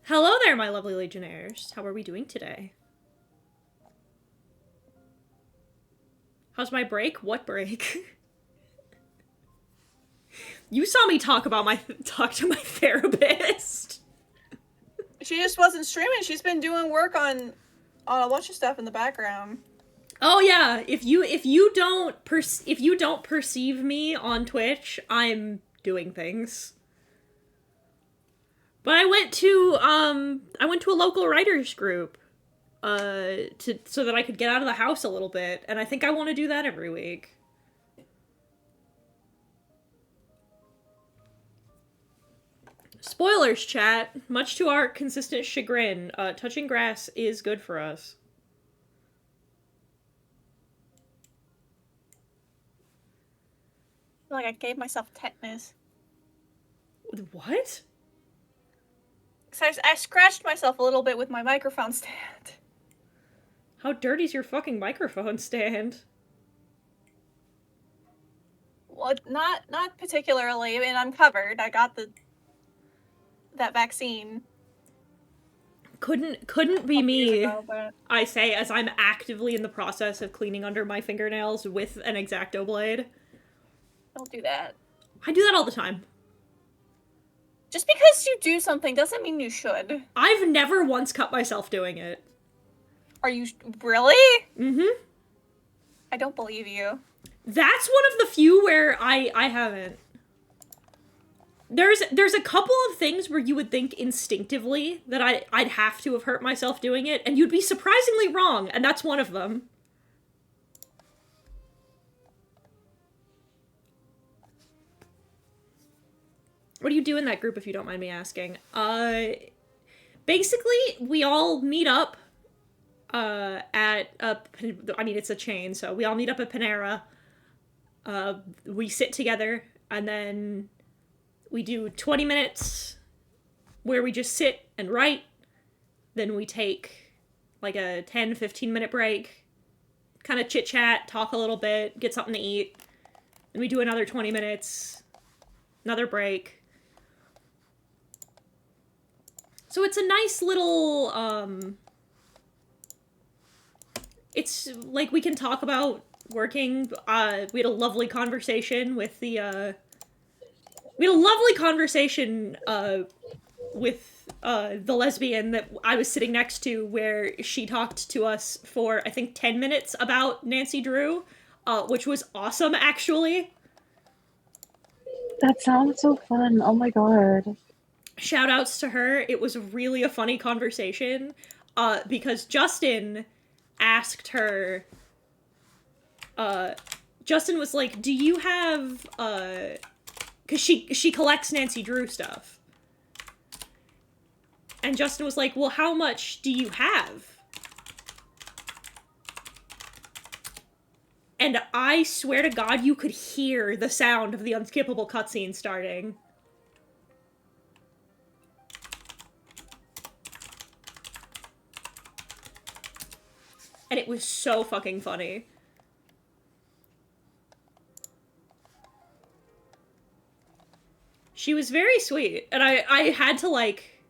Hello there, my lovely Legionnaires. How are we doing today? How's my break? What break? You saw me talk to my therapist. She just wasn't streaming. She's been doing work on a bunch of stuff in the background. Oh yeah, if you don't perceive me on Twitch, I'm doing things. But I went to a local writers group so that I could get out of the house a little bit, and I think I want to do that every week. Spoilers, chat. Much to our consistent chagrin, touching grass is good for us. I feel like I gave myself tetanus. What? Because I scratched myself a little bit with my microphone stand. How dirty's your fucking microphone stand? Well, not particularly, and I'm covered. I got that vaccine. Couldn't be me. Ago, but... I say as I'm actively in the process of cleaning under my fingernails with an X-Acto blade. Don't do that. I do that all the time. Just because you do something doesn't mean you should. I've never once cut myself doing it. Are you really? Mm-hmm. I don't believe you. That's one of the few where I haven't. There's a couple of things where you would think instinctively that I'd have to have hurt myself doing it, and you'd be surprisingly wrong, and that's one of them. What do you do in that group, if you don't mind me asking? Basically, we all meet up it's a chain, so we all meet up at Panera. We sit together, and then we do 20 minutes where we just sit and write. Then we take like a 10-15 minute break, kind of chit-chat, talk a little bit, get something to eat. Then we do another 20 minutes, another break. So it's a nice little, it's like we can talk about working. We had a lovely conversation with the lesbian that I was sitting next to, where she talked to us for, I think, 10 minutes about Nancy Drew, which was awesome, actually. That sounds so fun. Oh my god. Shout outs to her. It was really a funny conversation, because Justin asked her, Justin was like, do you have, because she collects Nancy Drew stuff. And Justin was like, well, how much do you have? And I swear to God, you could hear the sound of the unskippable cutscene starting. And it was so fucking funny. She was very sweet, and I had to, like...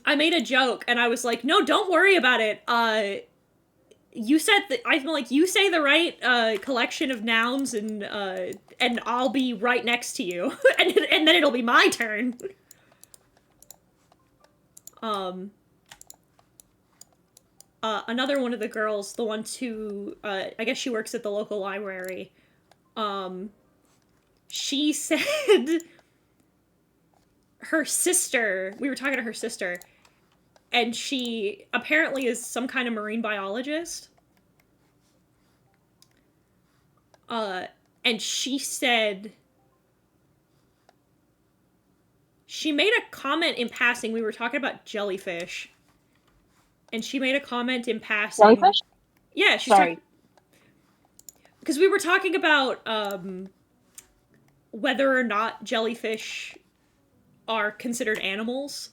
I made a joke, and I was like, no, don't worry about it. You said that... I'm like, you say the right, collection of nouns, and I'll be right next to you. and then it'll be my turn. Another one of the girls, the one who, I guess she works at the local library, she said her sister, we were talking to her sister, and she apparently is some kind of marine biologist. And she said, she made a comment in passing, we were talking about jellyfish, and she made a comment in passing. Jellyfish? Yeah, she's Sorry. Because we were talking about, whether or not jellyfish are considered animals.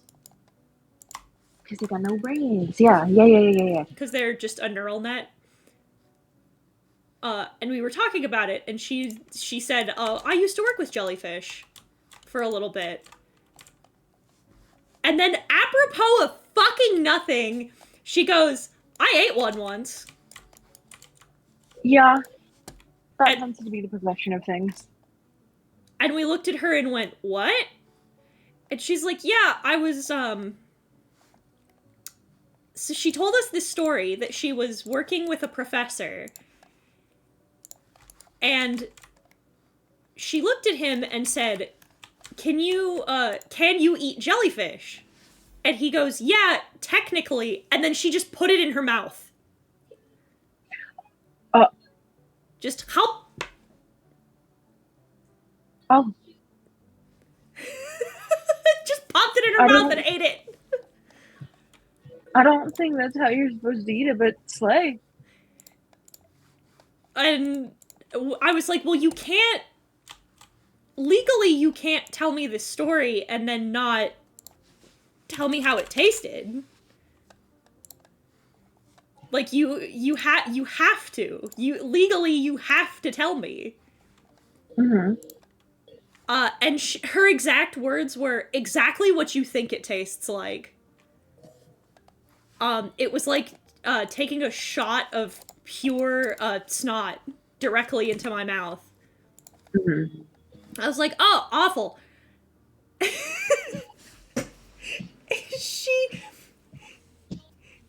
Because they got no brains. Yeah. Because they're just a neural net. And we were talking about it, and she said, I used to work with jellyfish for a little bit. And then, apropos of fucking nothing, she goes, I ate one once. Yeah. That And- tends to be the progression of things. And we looked at her and went, what? And she's like, yeah, I was, So she told us this story that she was working with a professor. And she looked at him and said, can you eat jellyfish? And he goes, yeah, technically. And then she just put it in her mouth. Just help. Oh. Just popped it in her mouth and ate it. I don't think that's how you're supposed to eat it, but slay. And I was like, well, you can't... Legally, you can't tell me this story and then not tell me how it tasted. Like, you have to. Legally, you have to tell me. Mm-hmm. And her exact words were exactly what you think it tastes like. It was like taking a shot of pure snot directly into my mouth. Mm-hmm. I was like, oh, awful.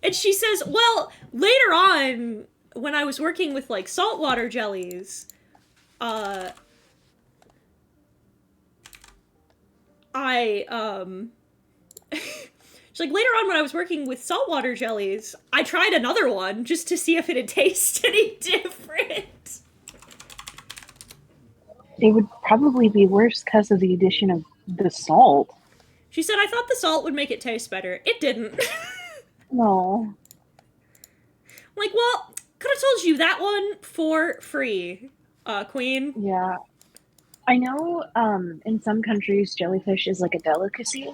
She says, well, later on, when I was working with, like, saltwater jellies, she's like, later on when I was working with saltwater jellies, I tried another one just to see if it'd taste any different. It would probably be worse because of the addition of the salt. She said, I thought the salt would make it taste better. It didn't. No. Like, well, could have told you that one for free, Queen. Yeah. I know in some countries jellyfish is like a delicacy,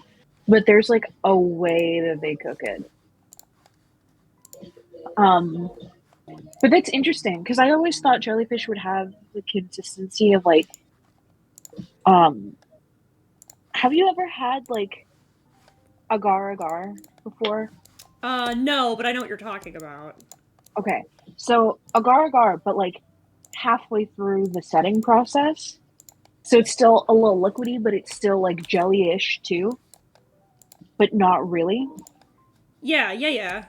but there's like a way that they cook it. But that's interesting because I always thought jellyfish would have the consistency of like have you ever had like agar agar before? No, but I know what you're talking about. Okay. So agar agar, but like halfway through the setting process. So it's still a little liquidy, but it's still like jelly-ish too. But not really. Yeah. Yeah.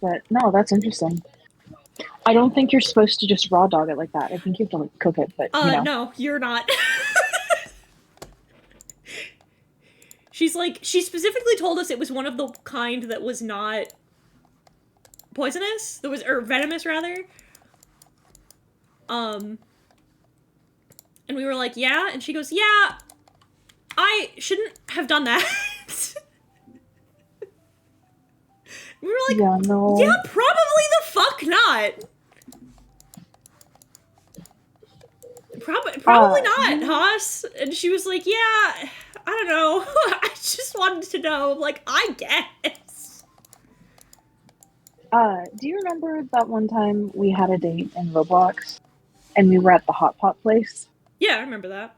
But no, that's interesting. I don't think you're supposed to just raw dog it like that. I think you have to like cook it, but you know. No, you're not. She's like, she specifically told us it was one of the kind that was not poisonous, or venomous rather. And we were like, yeah, and she goes, yeah, I shouldn't have done that. We were like, yeah, no. Yeah, probably the fuck not. Probably not, Haas. And she was like, yeah, I don't know. I just wanted to know. Like, I guess. Do you remember that one time we had a date in Roblox and we were at the hot pot place? Yeah, I remember that.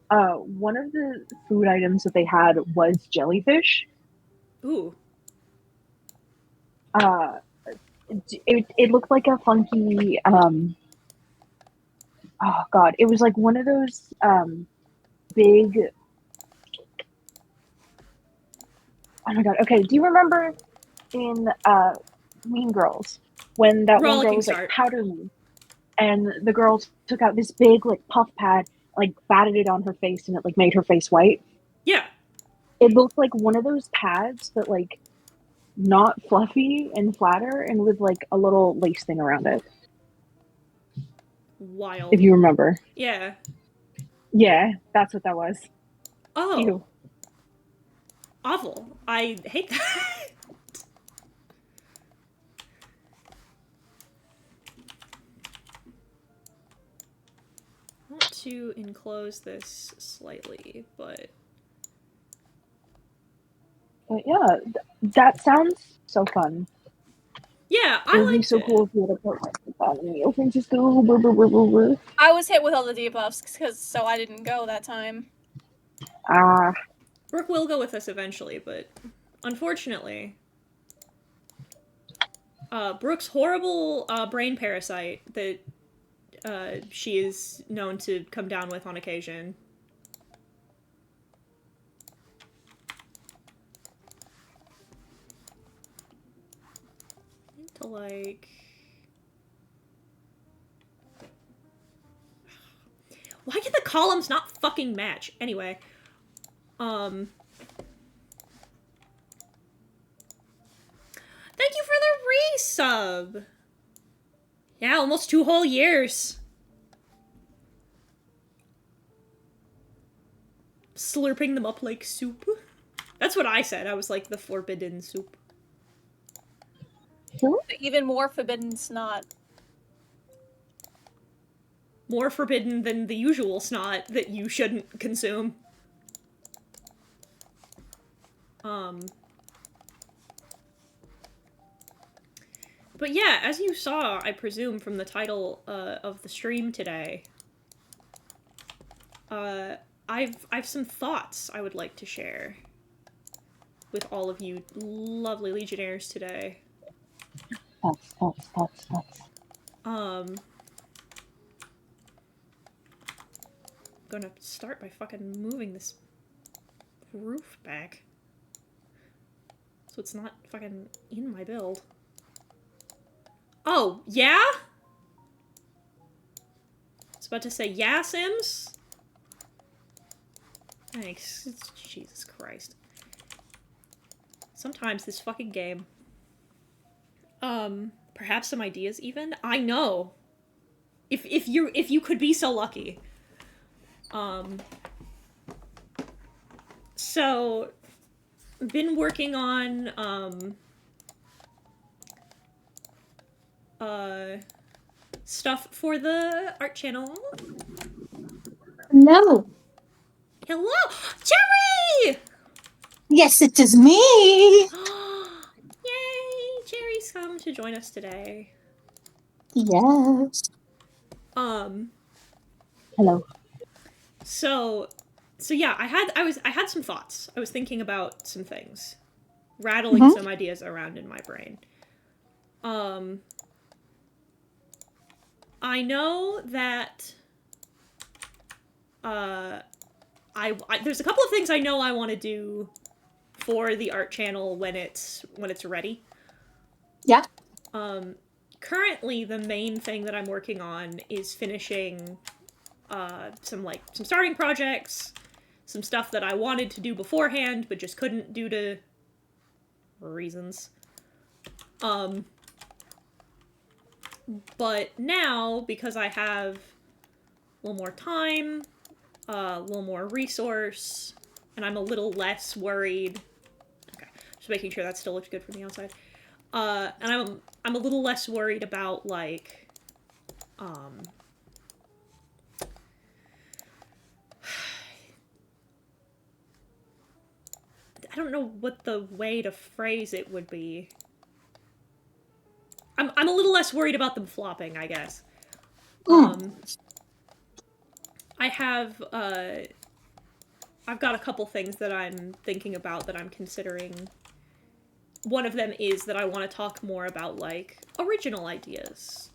One of the food items that they had was jellyfish. Ooh. It looked like a funky oh god, it was like one of those big, oh my god, okay, do you remember in Mean Girls when that one girl was like powder me and the girls took out this big like puff pad, like batted it on her face and it like made her face white? Yeah. It looked like one of those pads, but like not fluffy and flatter and with like a little lace thing around it. Wild. If you remember. Yeah. Yeah, that's what that was. Oh. Ew. Awful. I hate that. I want to enclose this slightly, but yeah, that sounds so fun. Yeah, It I would be liked so it. cool if you had a partner like that in Neo Francisco. Brr, brr, brr, brr, brr. I was hit with all the debuffs, so I didn't go that time. Ah, Brooke will go with us eventually, but unfortunately, Brooke's horrible brain parasite that she is known to come down with on occasion. To like, why can the columns not fucking match? Anyway, thank you for the resub. Yeah, almost 2 whole years. Slurping them up like soup. That's what I said. I was like the forbidden soup. Even more forbidden snot. More forbidden than the usual snot that you shouldn't consume. But yeah, as you saw, I presume, from the title of the stream today, I've some thoughts I would like to share with all of you lovely Legionnaires today. Thoughts. I'm gonna start by fucking moving this roof back so it's not fucking in my build. Oh, yeah? I was about to say, yeah, Sims? Thanks. Jesus Christ. Sometimes this fucking game. Perhaps some ideas even? I know. If you could be so lucky. So been working on stuff for the art channel. Hello. Hello, Jerry! Yes, it is me. Yay! Jerry's come to join us today. Yes. hello. So yeah, I had some thoughts. I was thinking about some things, rattling some ideas around in my brain. I know that there's a couple of things I know I want to do for the art channel when it's ready. Yeah. Currently, the main thing that I'm working on is finishing some starting projects, some stuff that I wanted to do beforehand but just couldn't due to reasons. But now, because I have a little more time, a little more resource, and I'm a little less worried. Okay, just making sure that still looks good from the outside. And I'm a little less worried about like, I don't know what the way to phrase it would be. I'm a little less worried about them flopping, I guess. I have, I've got a couple things that I'm thinking about that I'm considering. One of them is that I want to talk more about, like, original ideas.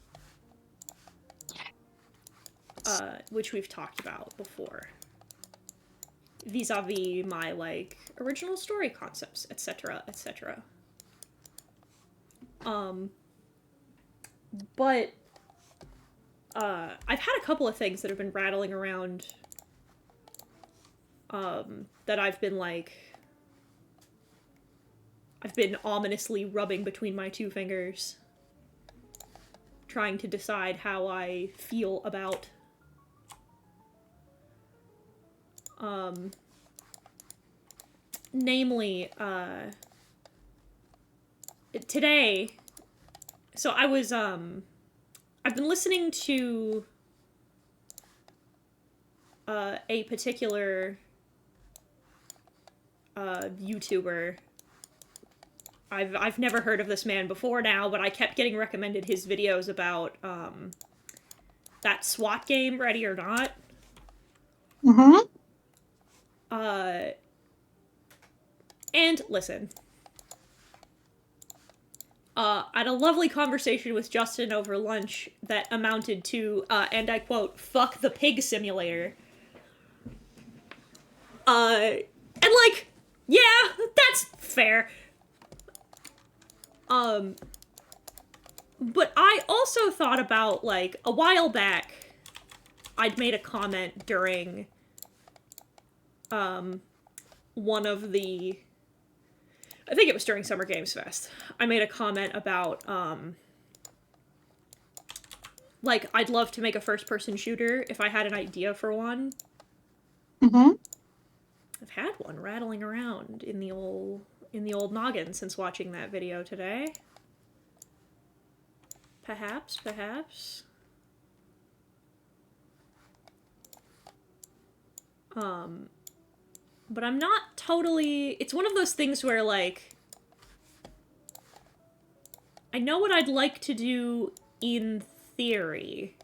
Which we've talked about before. Vis-a-vis my, like, original story concepts, etc., etc. But I've had a couple of things that have been rattling around that I've been like, I've been ominously rubbing between my two fingers, trying to decide how I feel about. Namely, today, so I was, I've been listening to a particular YouTuber I've never heard of this man before now, but I kept getting recommended his videos about that SWAT game, Ready or Not. Mm-hmm. And listen. I had a lovely conversation with Justin over lunch that amounted to, and I quote, "fuck the pig simulator." And like, yeah, that's fair. But I also thought about, like, a while back, I'd made a comment during, one of the, I think it was during Summer Games Fest. I made a comment about, like, I'd love to make a first-person shooter if I had an idea for one. Mm-hmm. I've had one rattling around in the old noggin since watching that video today. Perhaps. But I'm not totally... It's one of those things where, like... I know what I'd like to do in theory.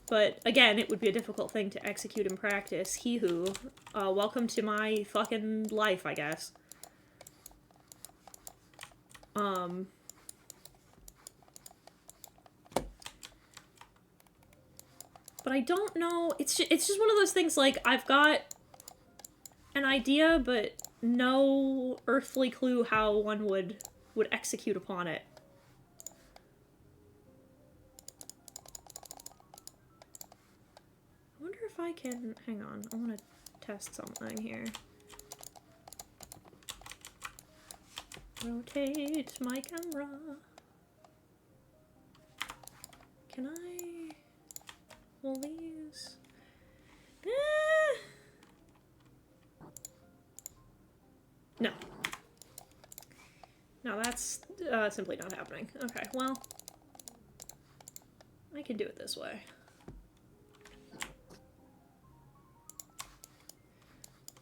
But, again, it would be a difficult thing to execute in practice. Hee-hoo. Welcome to my fucking life, I guess. But I don't know... It's just one of those things, like, I've got an idea, but no earthly clue how one would execute upon it. I wonder if I can... Hang on, I want to test something here. Rotate my camera. Can I... Will these... No. No, that's simply not happening. Okay, well... I can do it this way.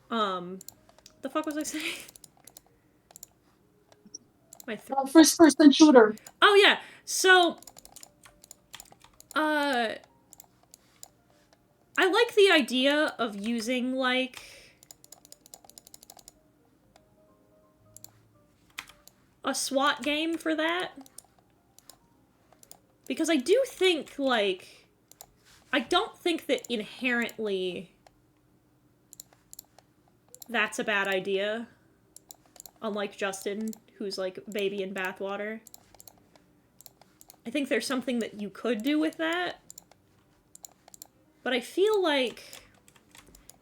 The fuck was I saying? My First-person shooter. Oh, yeah. So, I like the idea of using, like... a SWAT game for that. Because I do think, like... I don't think that inherently that's a bad idea. Unlike Justin, who's, like, baby in bathwater. I think there's something that you could do with that. But I feel like...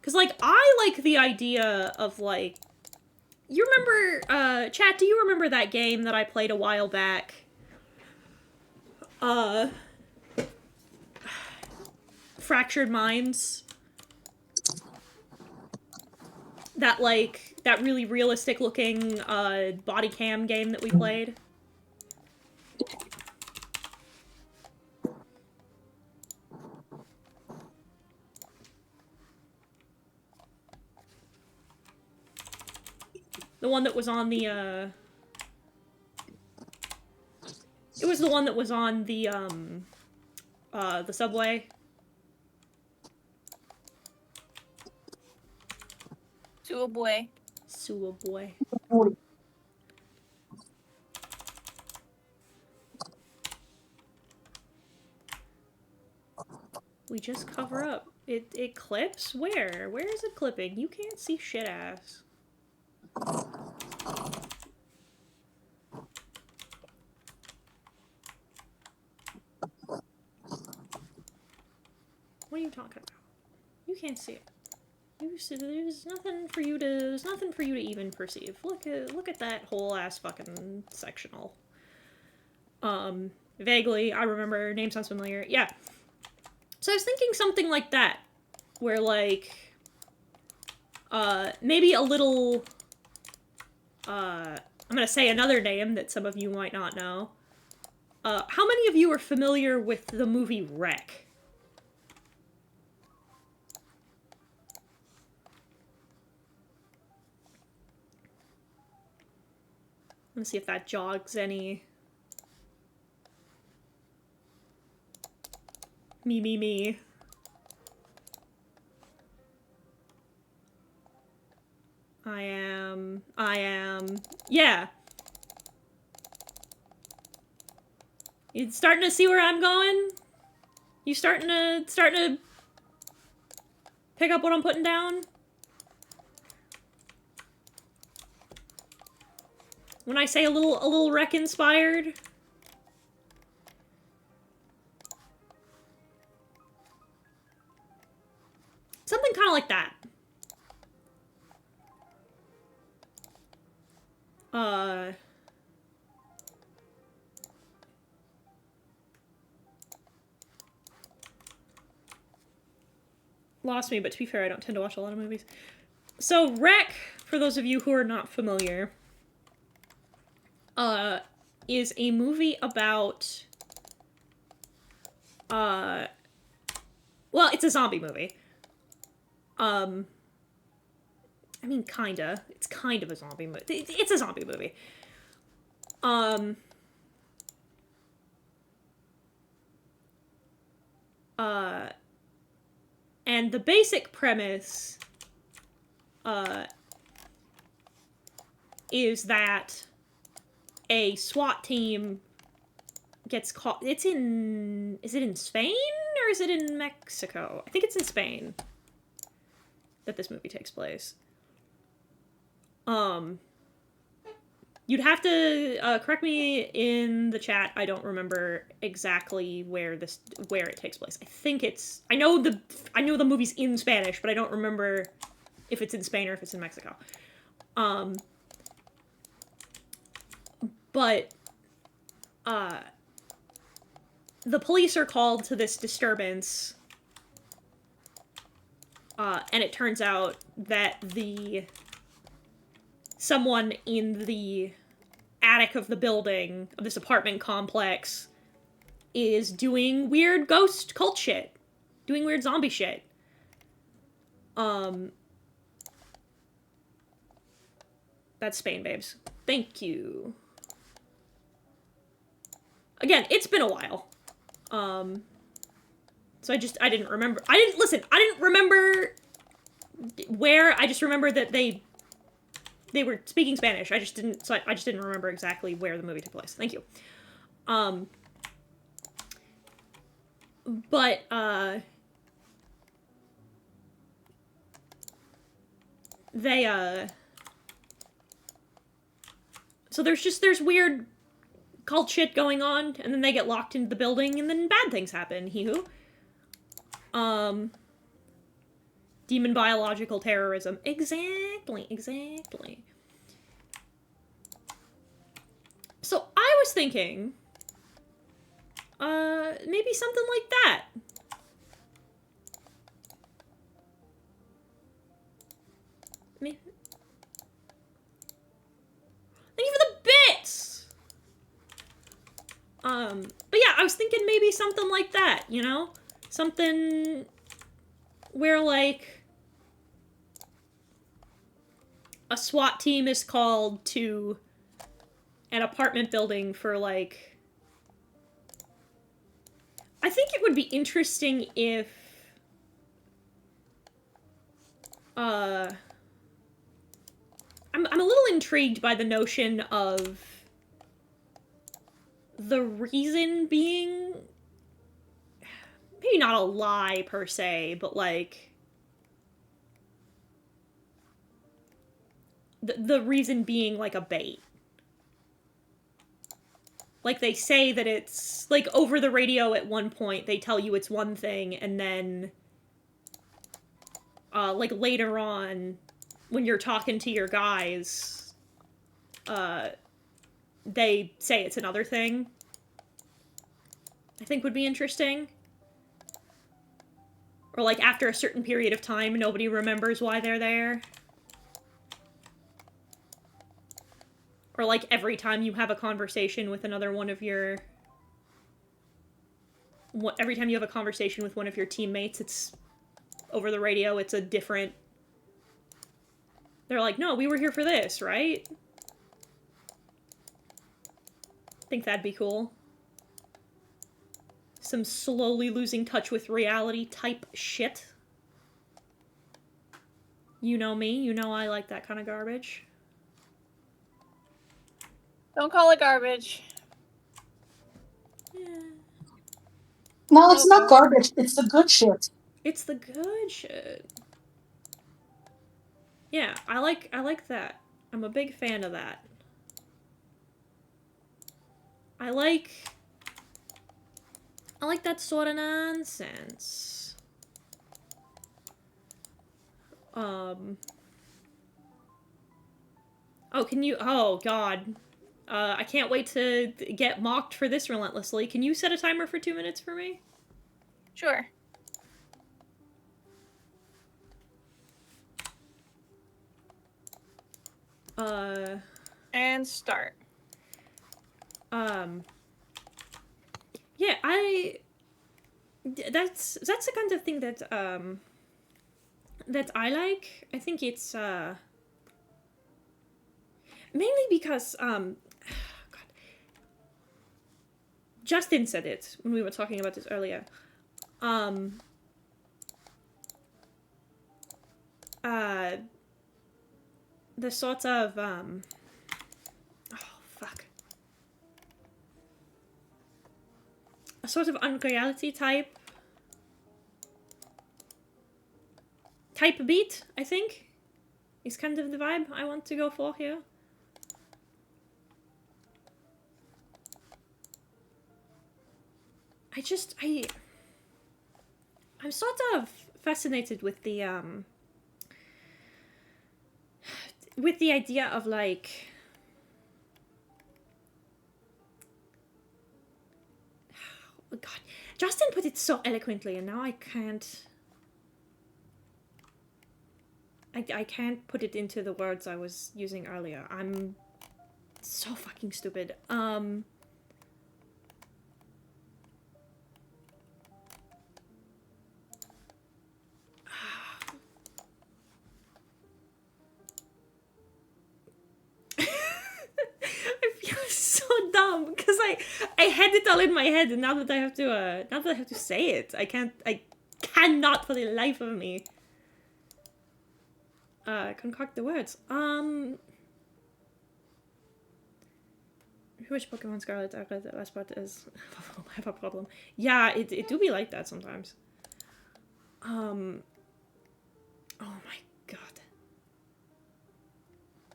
Because, like, I like the idea of, like... You remember, chat, do you remember that game that I played a while back? Fractured Minds? That, like, that really realistic-looking, body cam game that we played? The one that was on the, It was the one that was on the subway. Subway. Subway. We just cover up. It clips? Where? Where is it clipping? You can't see shit ass. What are you talking about? You can't see it. There's nothing for you to even perceive. Look at that whole ass fucking sectional. Vaguely, I remember, name sounds familiar. Yeah. So I was thinking something like that. Where, like, maybe a little, I'm gonna say another name that some of you might not know. How many of you are familiar with the movie Wreck? Let's see if that jogs any. Me. I am. Yeah. You starting to see where I'm going? You starting to pick up what I'm putting down? When I say a little Rec inspired? Something kind of like that. Lost me, but to be fair, I don't tend to watch a lot of movies. So, Rec, for those of you who are not familiar, is a movie about, well, it's a zombie movie. I mean, kinda. It's kind of a zombie movie. It's a zombie movie. And the basic premise, is that a SWAT team gets caught. Is it in Spain or is it in Mexico? I think it's in Spain that this movie takes place. You'd have to correct me in the chat. I don't remember exactly where it takes place. I think it's. I know the movie's in Spanish, but I don't remember if it's in Spain or if it's in Mexico. But the police are called to this disturbance, and it turns out that someone in the attic of the building, of this apartment complex, is doing weird ghost cult shit. Doing weird zombie shit. That's Spain, babes. Thank you. Again, it's been a while. So I didn't remember. I didn't remember where. I just remember that they were speaking Spanish. I just didn't remember exactly where the movie took place. Thank you. But so there's weird cult shit going on, and then they get locked into the building, and then bad things happen. Hee-hoo. Demon biological terrorism. Exactly. So I was thinking, maybe something like that. Thank you for the bits! But yeah, I was thinking maybe something like that, you know? Something where, like, a SWAT team is called to an apartment building for, like... I think it would be interesting if... I'm a little intrigued by the notion of the reason being... Maybe not a lie, per se, but, like... The reason being, like, a bait. Like, they say that it's... Like, over the radio at one point, they tell you it's one thing, and then... like, later on, when you're talking to your guys, they say it's another thing. I think would be interesting. Or, like, after a certain period of time, nobody remembers why they're there. Or, like, every time you have a conversation with another one of your... Every time you have a conversation with one of your teammates, it's... Over the radio, it's a different... They're like, no, we were here for this, right? Think that'd be cool. Some slowly losing touch with reality type shit. You know me, you know I like that kind of garbage. Don't call it garbage. Yeah. No, it's not Okay. garbage. It's the good shit. It's the good shit. Yeah, I like that. I'm a big fan of that. I like that sort of nonsense. Oh, can you... Oh, God. I can't wait to get mocked for this relentlessly. Can you set a timer for 2 minutes for me? Sure. And start. Yeah, that's the kind of thing that that I like. I think it's mainly because God, Justin said it when we were talking about this earlier. The sort of oh fuck. A sort of unreality type beat, I think, is kind of the vibe I want to go for here. I'm sort of fascinated with the idea of like oh God, Justin put it so eloquently, and now I can't. I can't put it into the words I was using earlier. I'm so fucking stupid. I feel so dumb because I had it all in my head, and now that I have to say it, I cannot for the life of me concoct the words. Which Pokemon Scarlet I read the last part is I have a problem. Yeah, it do be like that sometimes. Oh my god.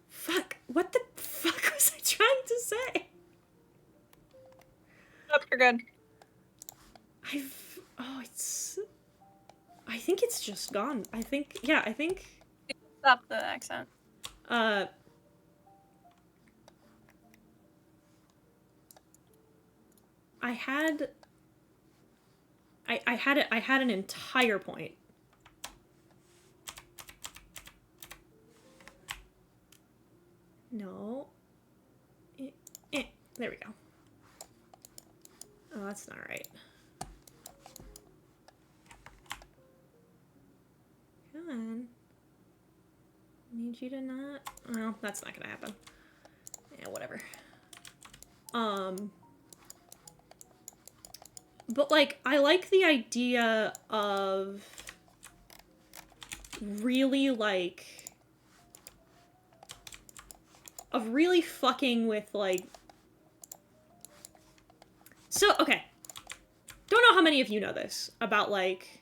Fuck. What the fuck was I trying to say? Nope, you're good. I think it's just gone. I think Stop the accent. I had an entire point. No. There we go. Oh, that's not right. Come on. Need you to not... Well, that's not gonna happen. Yeah, whatever. But, like, I like the idea of really, like... Of really fucking with, like... So, okay. Don't know how many of you know this about, like...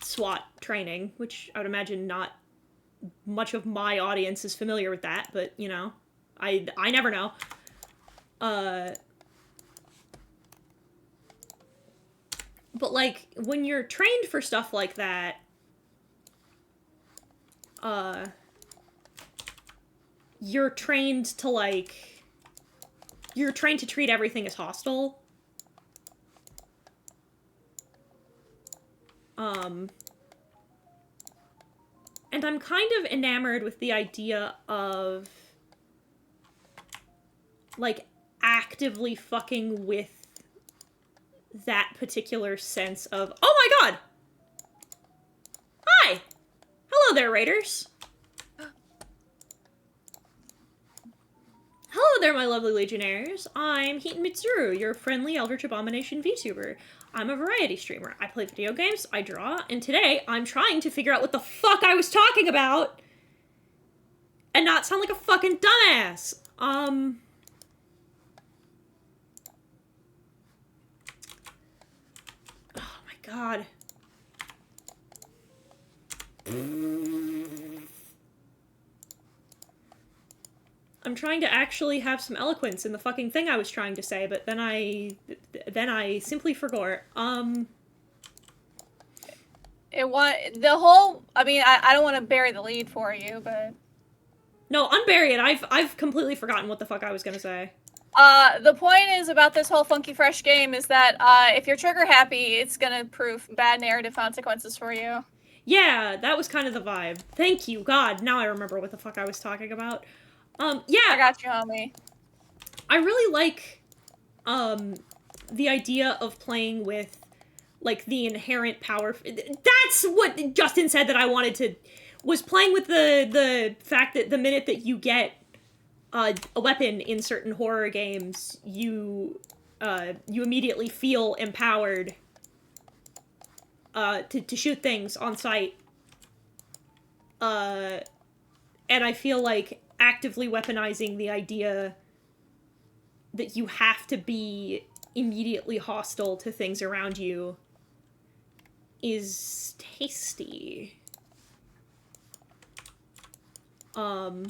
SWAT training, which I would imagine not much of my audience is familiar with that, but, you know, I never know. But, like, when you're trained for stuff like that, you're trained to, like... You're trained to treat everything as hostile. And I'm kind of enamored with the idea of, like, actively fucking with that particular sense of, oh my god! Hi! Hello there, Raiders! Hello there, my lovely Legionnaires. I'm Heaton Mitsuru, your friendly Eldritch Abomination VTuber. I'm a variety streamer. I play video games, I draw, and today I'm trying to figure out what the fuck I was talking about and not sound like a fucking dumbass. Oh my god. I'm trying to actually have some eloquence in the fucking thing I was trying to say, but then I simply forgot. I don't want to bury the lead for you, but No, unbury it. I've completely forgotten what the fuck I was gonna say. the point is about this whole Funky Fresh game is that if you're trigger happy, it's gonna prove bad narrative consequences for you. Yeah, that was kind of the vibe. Thank you, God. Now I remember what the fuck I was talking about. Yeah. I got you, homie. I really like, the idea of playing with, like, the inherent power. That's what Justin said that I wanted to, was playing with the fact that the minute that you get a weapon in certain horror games, you immediately feel empowered to shoot things on sight. And I feel like actively weaponizing the idea that you have to be immediately hostile to things around you is tasty. I'm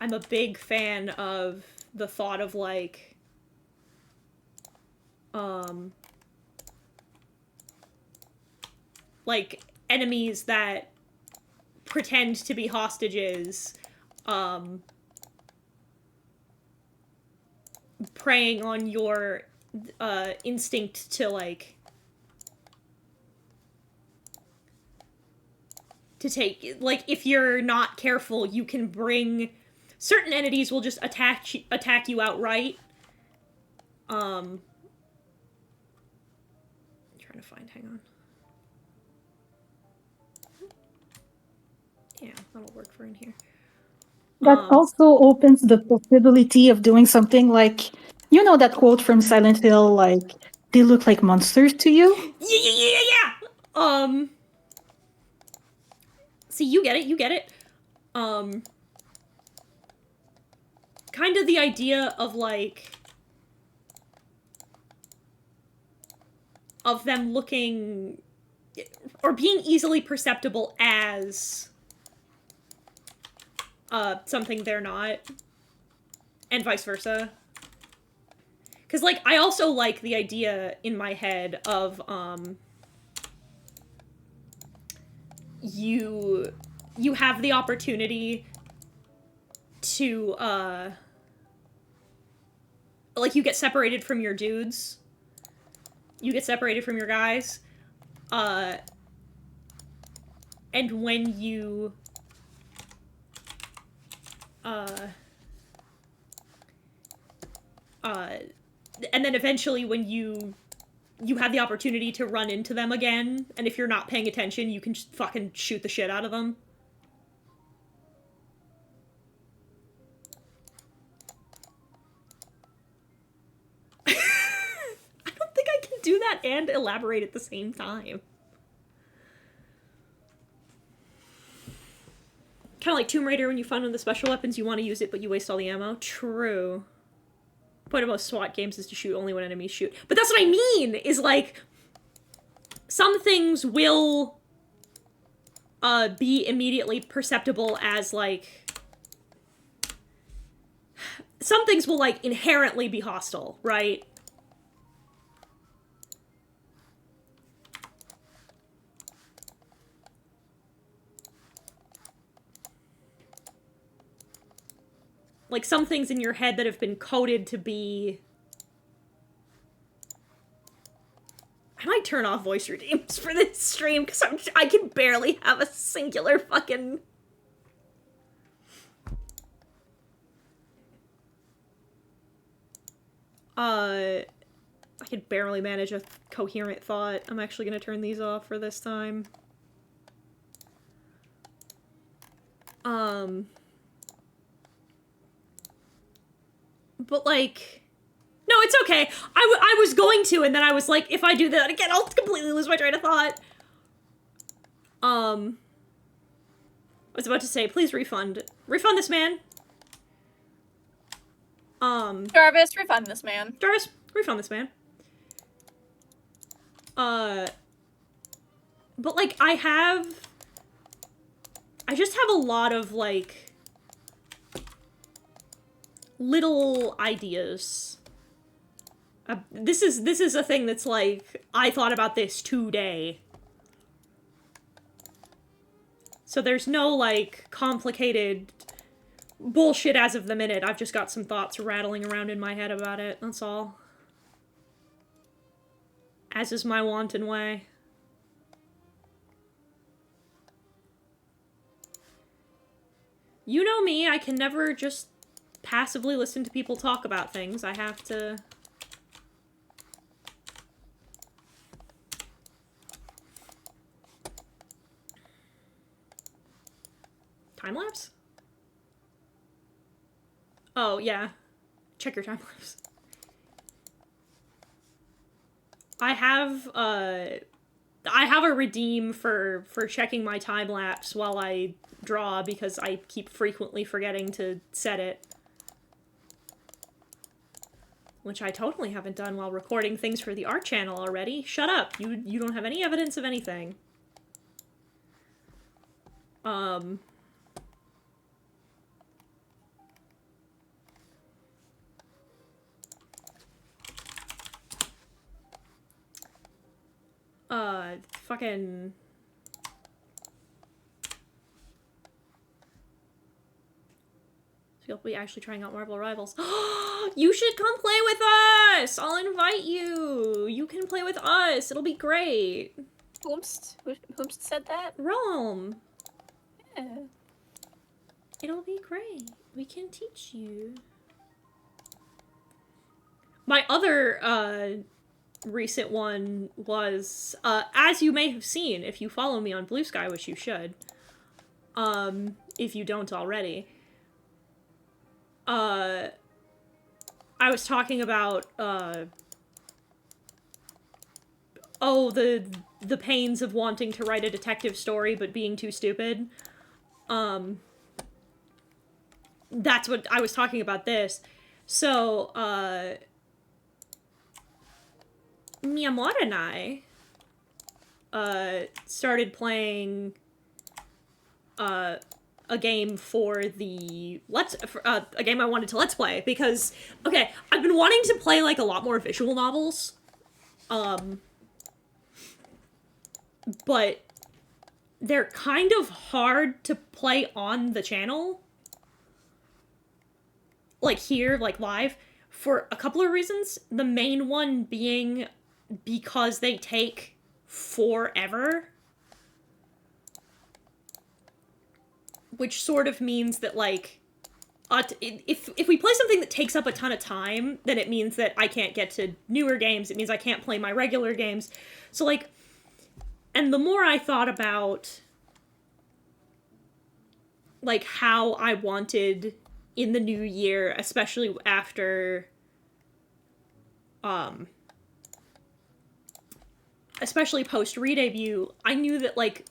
a big fan of the thought of, like, enemies that pretend to be hostages, preying on your, instinct to, like, to take, like, if you're not careful, you can bring, certain entities will just attack you outright. I'm trying to find, hang on. Yeah, that'll work for in here. That also opens the possibility of doing something like, you know, that quote from Silent Hill, like, they look like monsters to you? Yeah. See, you get it. Kind of the idea of, like, of them looking, or being easily perceptible as something they're not, and vice versa. Because, like, I also like the idea in my head of, you have the opportunity to, like, you get separated from your dudes. You get separated from your guys. And when you, and then eventually when you have the opportunity to run into them again, and if you're not paying attention, you can just fucking shoot the shit out of them. I don't think I can do that and elaborate at the same time. Kind of like Tomb Raider when you find one of the special weapons, you want to use it, but you waste all the ammo. True. The point of most SWAT games is to shoot only when enemies shoot. But that's what I mean, is, like, some things will be immediately perceptible as, like, some things will, like, inherently be hostile, right? Like, some things in your head that have been coded to be... I might turn off voice redeems for this stream, because I can barely have a singular fucking... I could barely manage a coherent thought. I'm actually gonna turn these off for this time. But, like... No, it's okay. I was going to, and then I was like, if I do that again, I'll completely lose my train of thought. I was about to say, please refund. Refund this man. Jarvis, refund this man. Jarvis, refund this man. But, like, I just have a lot of, like, little ideas. This is a thing that's like, I thought about this today. So there's no, like, complicated bullshit as of the minute. I've just got some thoughts rattling around in my head about it, that's all. As is my wanton way. You know me, I can never just passively listen to people talk about things. I have to... Time-lapse? Oh, yeah. Check your time-lapse. I have a redeem for checking my time-lapse while I draw because I keep frequently forgetting to set it. Which I totally haven't done while recording things for the art channel already. Shut up! You don't have any evidence of anything. Fucking... So you'll be actually trying out Marvel Rivals. You should come play with us! I'll invite you! You can play with us! It'll be great! Whomst said that? Rome! Yeah. It'll be great. We can teach you. My other, recent one was, as you may have seen if you follow me on Blue Sky, which you should, if you don't already, I was talking about, oh, the pains of wanting to write a detective story but being too stupid. That's what I was talking about this. So, Miyamura and I, started playing, a game for the a game I wanted to Let's Play, because, okay, I've been wanting to play, like, a lot more visual novels, but they're kind of hard to play on the channel, like, here, like, live, for a couple of reasons. The main one being because they take forever. Which sort of means that, like, if we play something that takes up a ton of time, then it means that I can't get to newer games. It means I can't play my regular games. So, like, and the more I thought about, like, how I wanted in the new year, especially after, especially post re-debut, I knew that, like,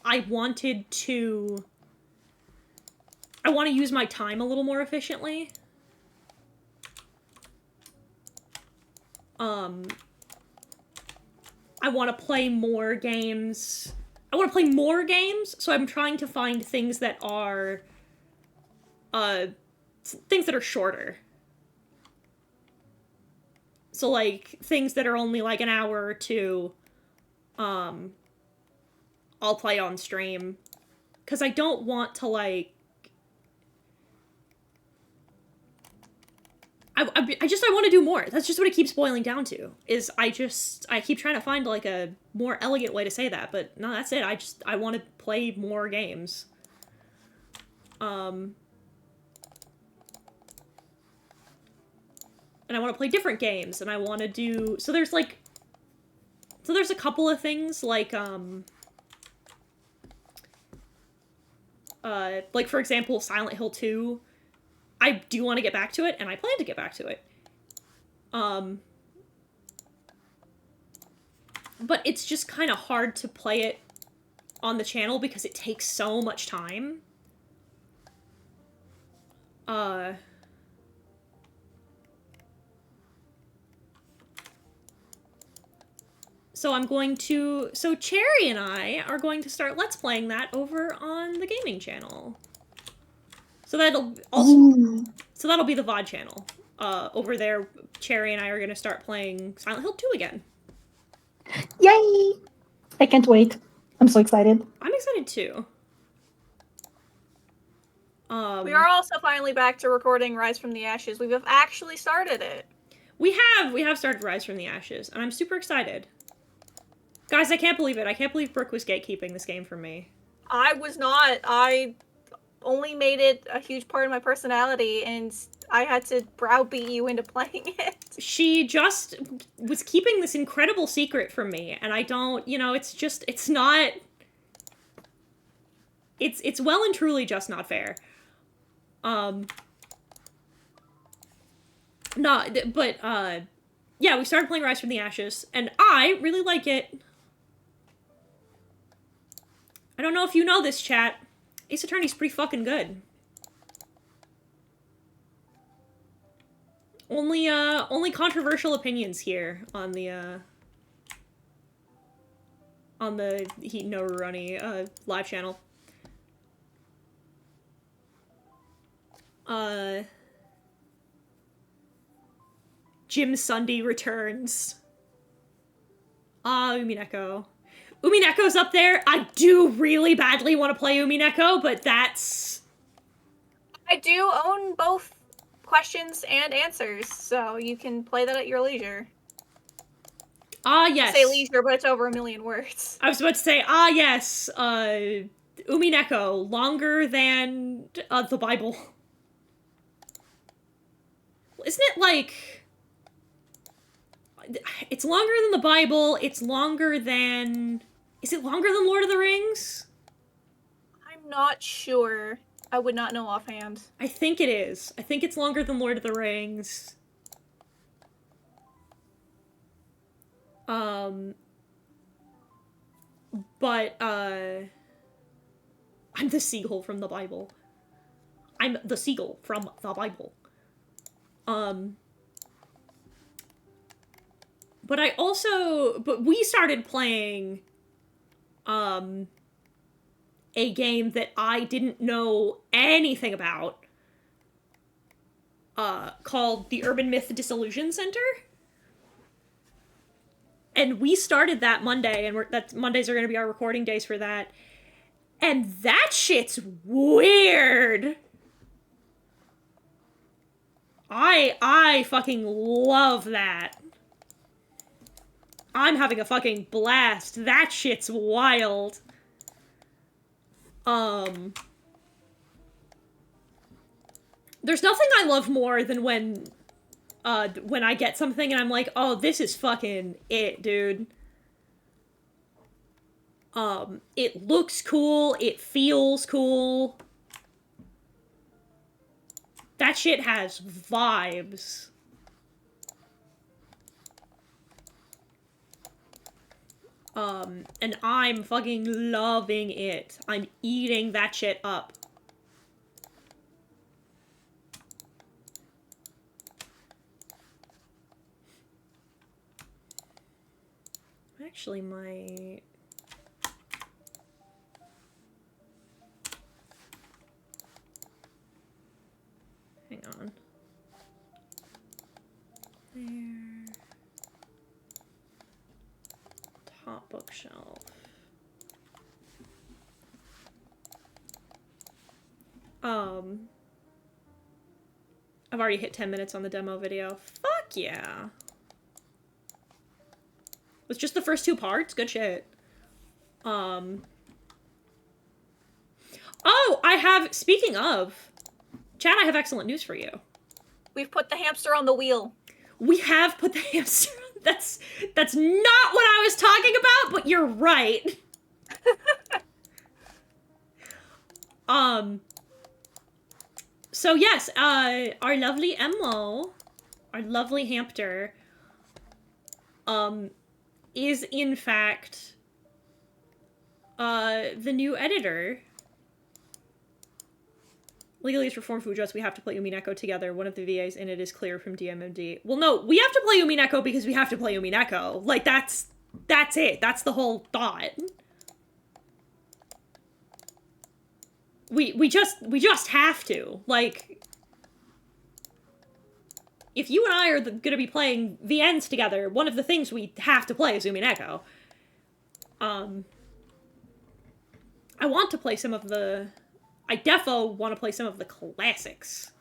I want to use my time a little more efficiently. I want to play more games. I want to play more games, so I'm trying to find things that are, shorter. So, like, things that are only, like, an hour or two, I'll play on stream. Because I don't want to, like... I want to do more. That's just what it keeps boiling down to. Is I keep trying to find, like, a more elegant way to say that, but no, that's it. I want to play more games. And I want to play different games, and I want to do... So there's a couple of things, like, for example, Silent Hill 2. I do want to get back to it, and I plan to get back to it. But it's just kind of hard to play it on the channel because it takes so much time. So I'm going to... So Cherry and I are going to start Let's Playing that over on the gaming channel. So that'll also... Ooh. So that'll be the VOD channel. Over there, Cherry and I are going to start playing Silent Hill 2 again. Yay! I can't wait. I'm so excited. I'm excited too. We are also finally back to recording Rise from the Ashes. We have actually started it. We have started Rise from the Ashes, and I'm super excited. Guys, I can't believe it. I can't believe Brooke was gatekeeping this game from me. I was not. I only made it a huge part of my personality, and I had to browbeat you into playing it. She just was keeping this incredible secret from me, and I don't, you know, it's just, it's not... It's well and truly just not fair. No, but, yeah, we started playing Rise from the Ashes, and I really like it. I don't know if you know this, chat. Ace Attorney's pretty fucking good. Only controversial opinions here on the Heat No Runny, live channel. Jim Sunday returns. Umineko. Umineko's up there. I do really badly want to play Umineko, but that's... I do own both questions and answers, so you can play that at your leisure. Yes. I say leisure, but it's over 1 million words. I was about to say, yes. Umineko, longer than the Bible. Isn't it like... It's longer than the Bible, it's longer than... Is it longer than Lord of the Rings? I'm not sure. I would not know offhand. I think it is. I think it's longer than Lord of the Rings. But, I'm the seagull from the Bible. I'm the seagull from the Bible. But we started playing, a game that I didn't know anything about, called the Urban Myth Disillusion Center. And we started that Monday, and Mondays are going to be our recording days for that. And that shit's weird. I fucking love that. I'm having a fucking blast. That shit's wild. There's nothing I love more than when I get something and I'm like, oh, this is fucking it, dude. It looks cool, it feels cool. That shit has vibes. And I'm fucking loving it. I'm eating that shit up. Actually, my... Hang on. There. Top bookshelf. I've already hit 10 minutes on the demo video. Fuck yeah. With just the first 2 parts? Good shit. Oh, I have, speaking of, Chad, I have excellent news for you. We've put the hamster on the wheel. We have put the hamster on. That's not what I was talking about, but you're right. So yes, our lovely Emmo, our lovely Hampter, is in fact, the new editor. Legally, it's reformed Fujos. We have to play Umineko together. One of the VAs in it is clear from DMMD. Well, no, we have to play Umineko because we have to play Umineko. Like, that's it. That's the whole thought. We just have to. Like, if you and I are gonna be playing VNs together, one of the things we have to play is Umineko. I want to play some of the... I defo want to play some of the classics.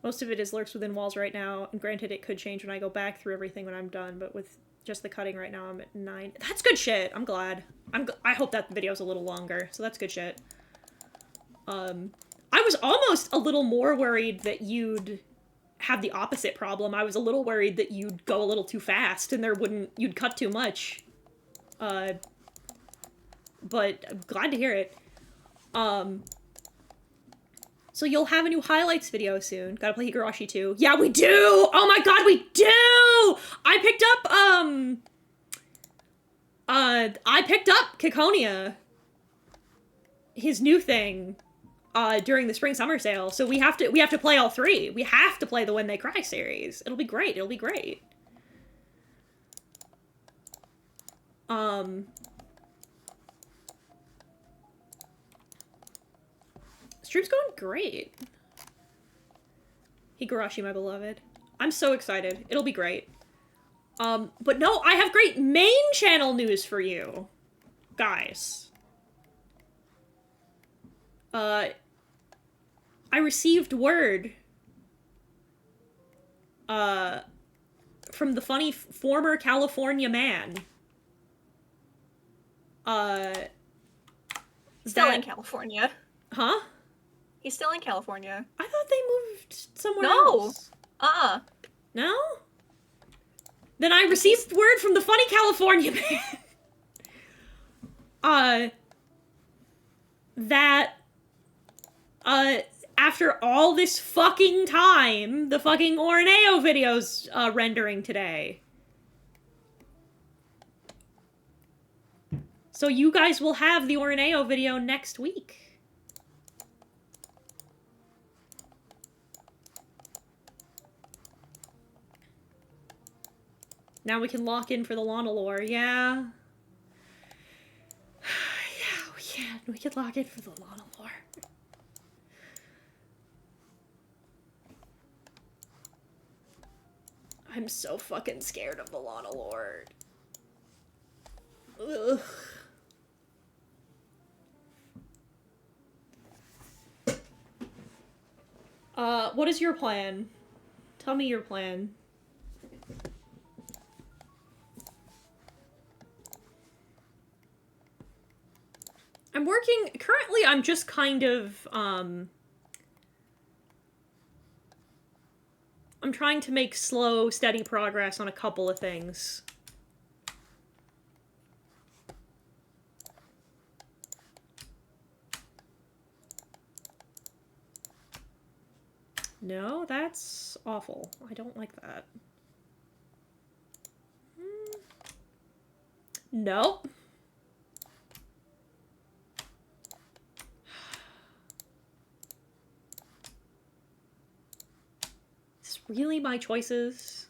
Most of it is lurks within walls right now, and granted it could change when I go back through everything when I'm done, but with just the cutting right now I'm at 9. That's good shit! I'm glad. I hope that video's a little longer, so that's good shit. I was almost a little more worried that you'd have the opposite problem. I was a little worried that you'd go a little too fast and you'd cut too much. But I'm glad to hear it. So you'll have a new highlights video soon. Gotta play Higurashi too. Yeah, we do! Oh my god, we do! I picked up Kikonia. His new thing. During the spring-summer sale, so we have to play all 3. We have to play the When They Cry series. It'll be great. It'll be great. Stream's going great. Higurashi, my beloved. I'm so excited. It'll be great. But no, I have great main channel news for you, guys. I received word from the funny former California man. Still in California. Huh? He's still in California. I thought they moved somewhere else. No? Then I received word from the funny California man. That after all this fucking time, the fucking Orneo video's rendering today. So you guys will have the Orneo video next week. Now we can lock in for the Lana lore, yeah. Yeah, we can. We can lock in for the Lana lore. I'm so fucking scared of the Lana lore. Ugh. What is your plan? Tell me your plan. Currently I'm just kind of, I'm trying to make slow, steady progress on a couple of things. No, that's awful. I don't like that. Nope. Is this really my choices?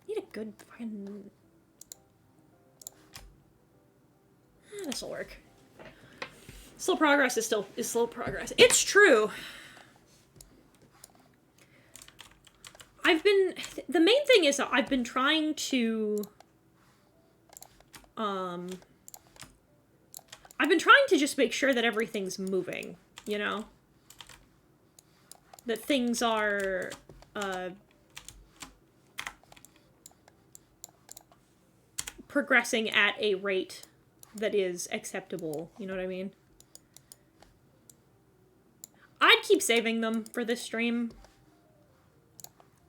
Need a good friend. This'll work. Slow progress is slow progress. It's true. The main thing is that I've been trying to, I've been trying to just make sure that everything's moving, you know? That things are, progressing at a rate that is acceptable, you know what I mean? keep saving them for this stream.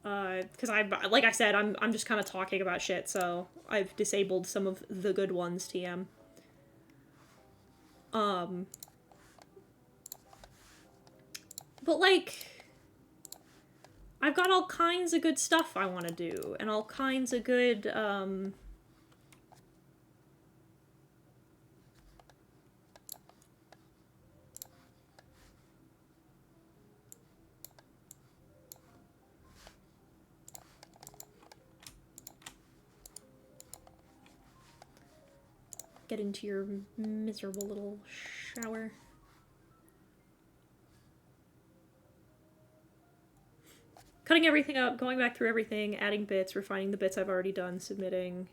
Because like I said, I'm just kind of talking about shit, so I've disabled some of the good ones, TM. But, like, I've got all kinds of good stuff I want to do, and all kinds of good, get into your miserable little shower. Cutting everything up, going back through everything, adding bits, refining the bits I've already done, submitting,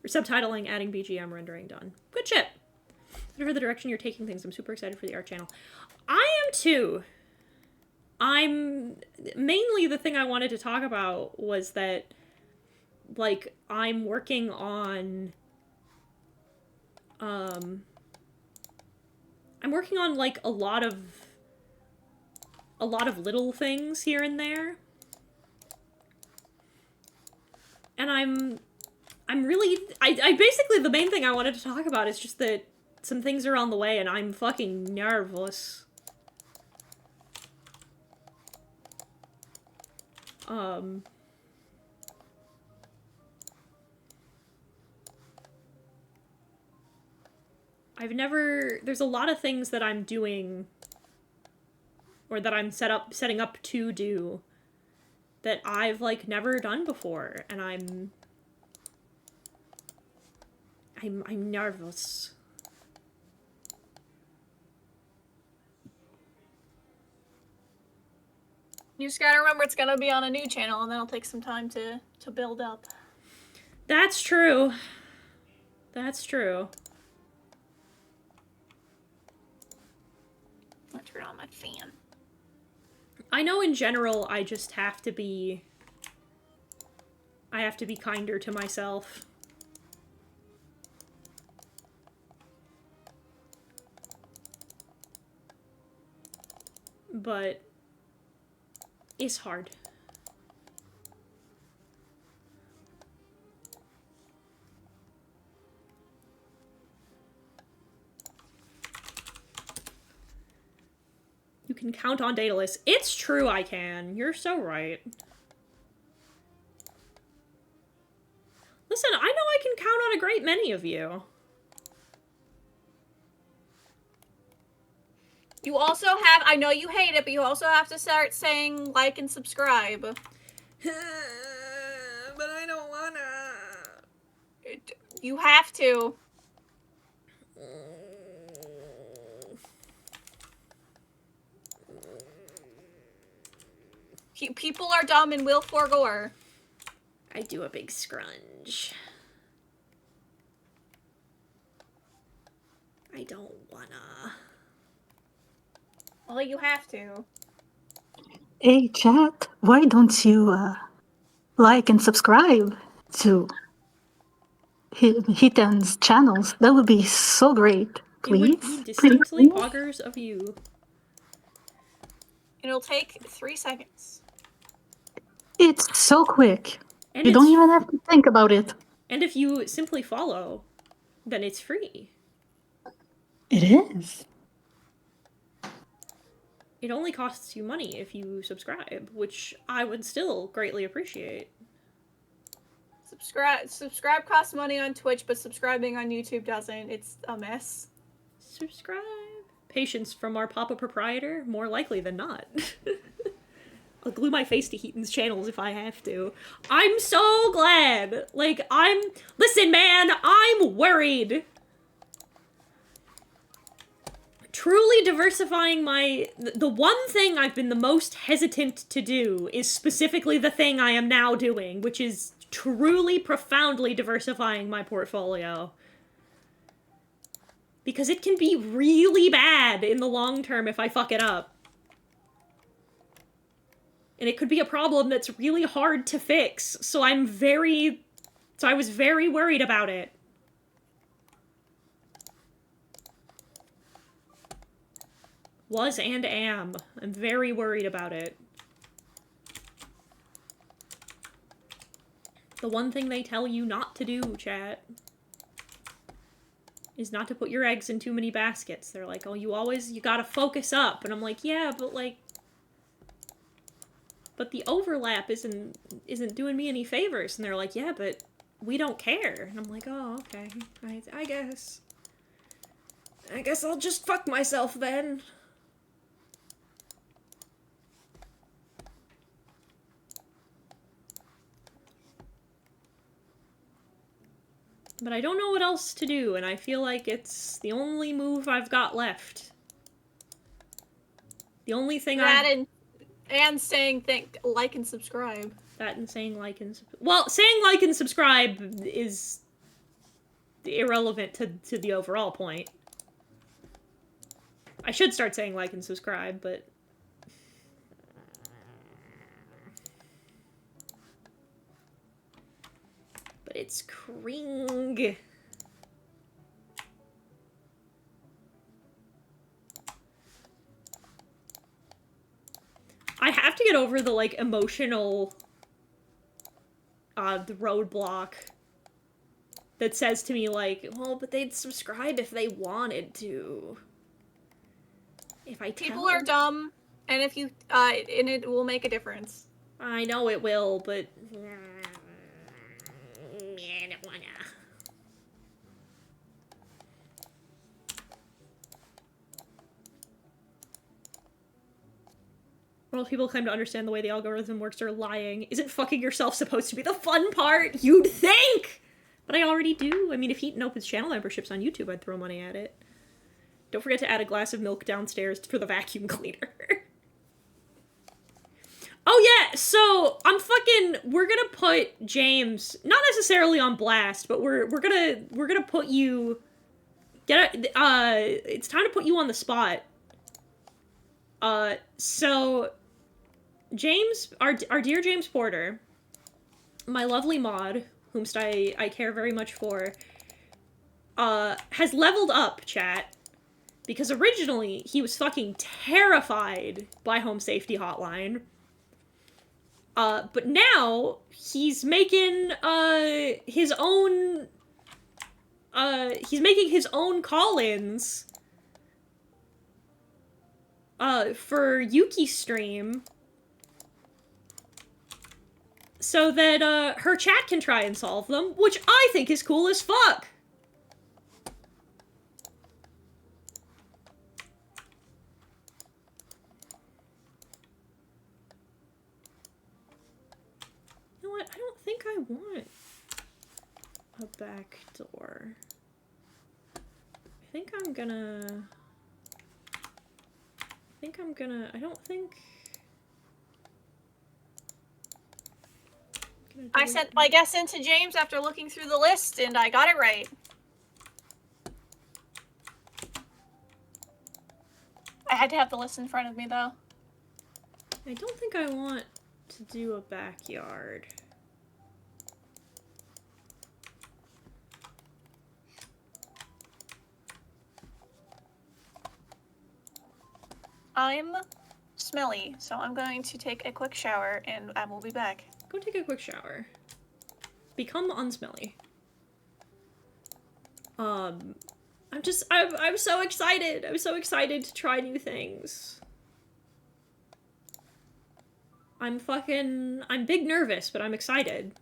or subtitling, adding BGM, rendering, done. Good shit. Whatever the direction you're taking things, I'm super excited for the art channel. I am too. Mainly the thing I wanted to talk about was that, like, I'm working on, like, a lot of little things here and there. And I'm really, I basically, the main thing I wanted to talk about is just that some things are on the way and I'm fucking nervous. There's a lot of things that I'm doing, or that I'm setting up to do, that I've, like, never done before, and I'm nervous. You just gotta remember it's gonna be on a new channel, and that'll take some time to build up. That's true. That's true. I'll turn on my fan. I know in general I just have to be... I have to be kinder to myself. But... it's hard. You can count on Daedalus. It's true I can. You're so right. Listen, I know I can count on a great many of you. You also have, I know you hate it, but you also have to start saying like and subscribe. But I don't wanna. You have to. People are dumb and will forego. I do a big scrunch. I don't wanna. Well, you have to. Hey, chat, why don't you like and subscribe to Hitan's channels? That would be so great, please. It would be distinctly poggers of you. It'll take 3 seconds. It's so quick. And you don't even have to think about it. And if you simply follow, then it's free. It is. It only costs you money if you subscribe, which I would still greatly appreciate. Subscribe costs money on Twitch, but subscribing on YouTube doesn't. It's a mess. Subscribe. Patience from our Papa proprietor? More likely than not. I'll glue my face to Heaton's channels if I have to. I'm so glad! Like, listen, man, I'm worried! Truly diversifying the one thing I've been the most hesitant to do is specifically the thing I am now doing, which is truly profoundly diversifying my portfolio. Because it can be really bad in the long term if I fuck it up. And it could be a problem that's really hard to fix, so I was very worried about it. Was and am. I'm very worried about it. The one thing they tell you not to do, chat, is not to put your eggs in too many baskets. They're like, oh, you gotta focus up. And I'm like, yeah, but like... But the overlap isn't doing me any favors. And they're like, yeah, but we don't care. And I'm like, oh, okay. I guess. I guess I'll just fuck myself then. But I don't know what else to do, and I feel like it's the only move I've got left. The only thing and saying like and subscribe. That and saying like and... Well, saying like and subscribe is irrelevant to the overall point. I should start saying like and subscribe, but... But it's cring. I have to get over the, like, emotional... the roadblock that says to me, like, well, but they'd subscribe if they wanted to. If I tell People are dumb, and if you, and it will make a difference. I know it will, but... I don't wanna. Most people claim to understand the way the algorithm works are lying. Isn't fucking yourself supposed to be the fun part? You'd think! But I already do. I mean, if Heaton opens channel memberships on YouTube, I'd throw money at it. Don't forget to add a glass of milk downstairs for the vacuum cleaner. Oh yeah, so we're gonna put James, not necessarily on blast, but we're gonna put you, it's time to put you on the spot. So, James, our dear James Porter, my lovely mod, whomst I care very much for, has leveled up, chat, because originally he was fucking terrified by Home Safety Hotline. But now he's making his own call-ins for Yuki stream so that her chat can try and solve them, which I think is cool as fuck. You know what? I don't think I want a back door. I think I'm gonna... I don't think... I sent my guess into James after looking through the list, and I got it right. I had to have the list in front of me, though. I don't think I want to do a backyard. I'm smelly, so I'm going to take a quick shower, and I will be back. Go take a quick shower. Become unsmelly. I'm so excited. I'm so excited to try new things. I'm big nervous, but I'm excited.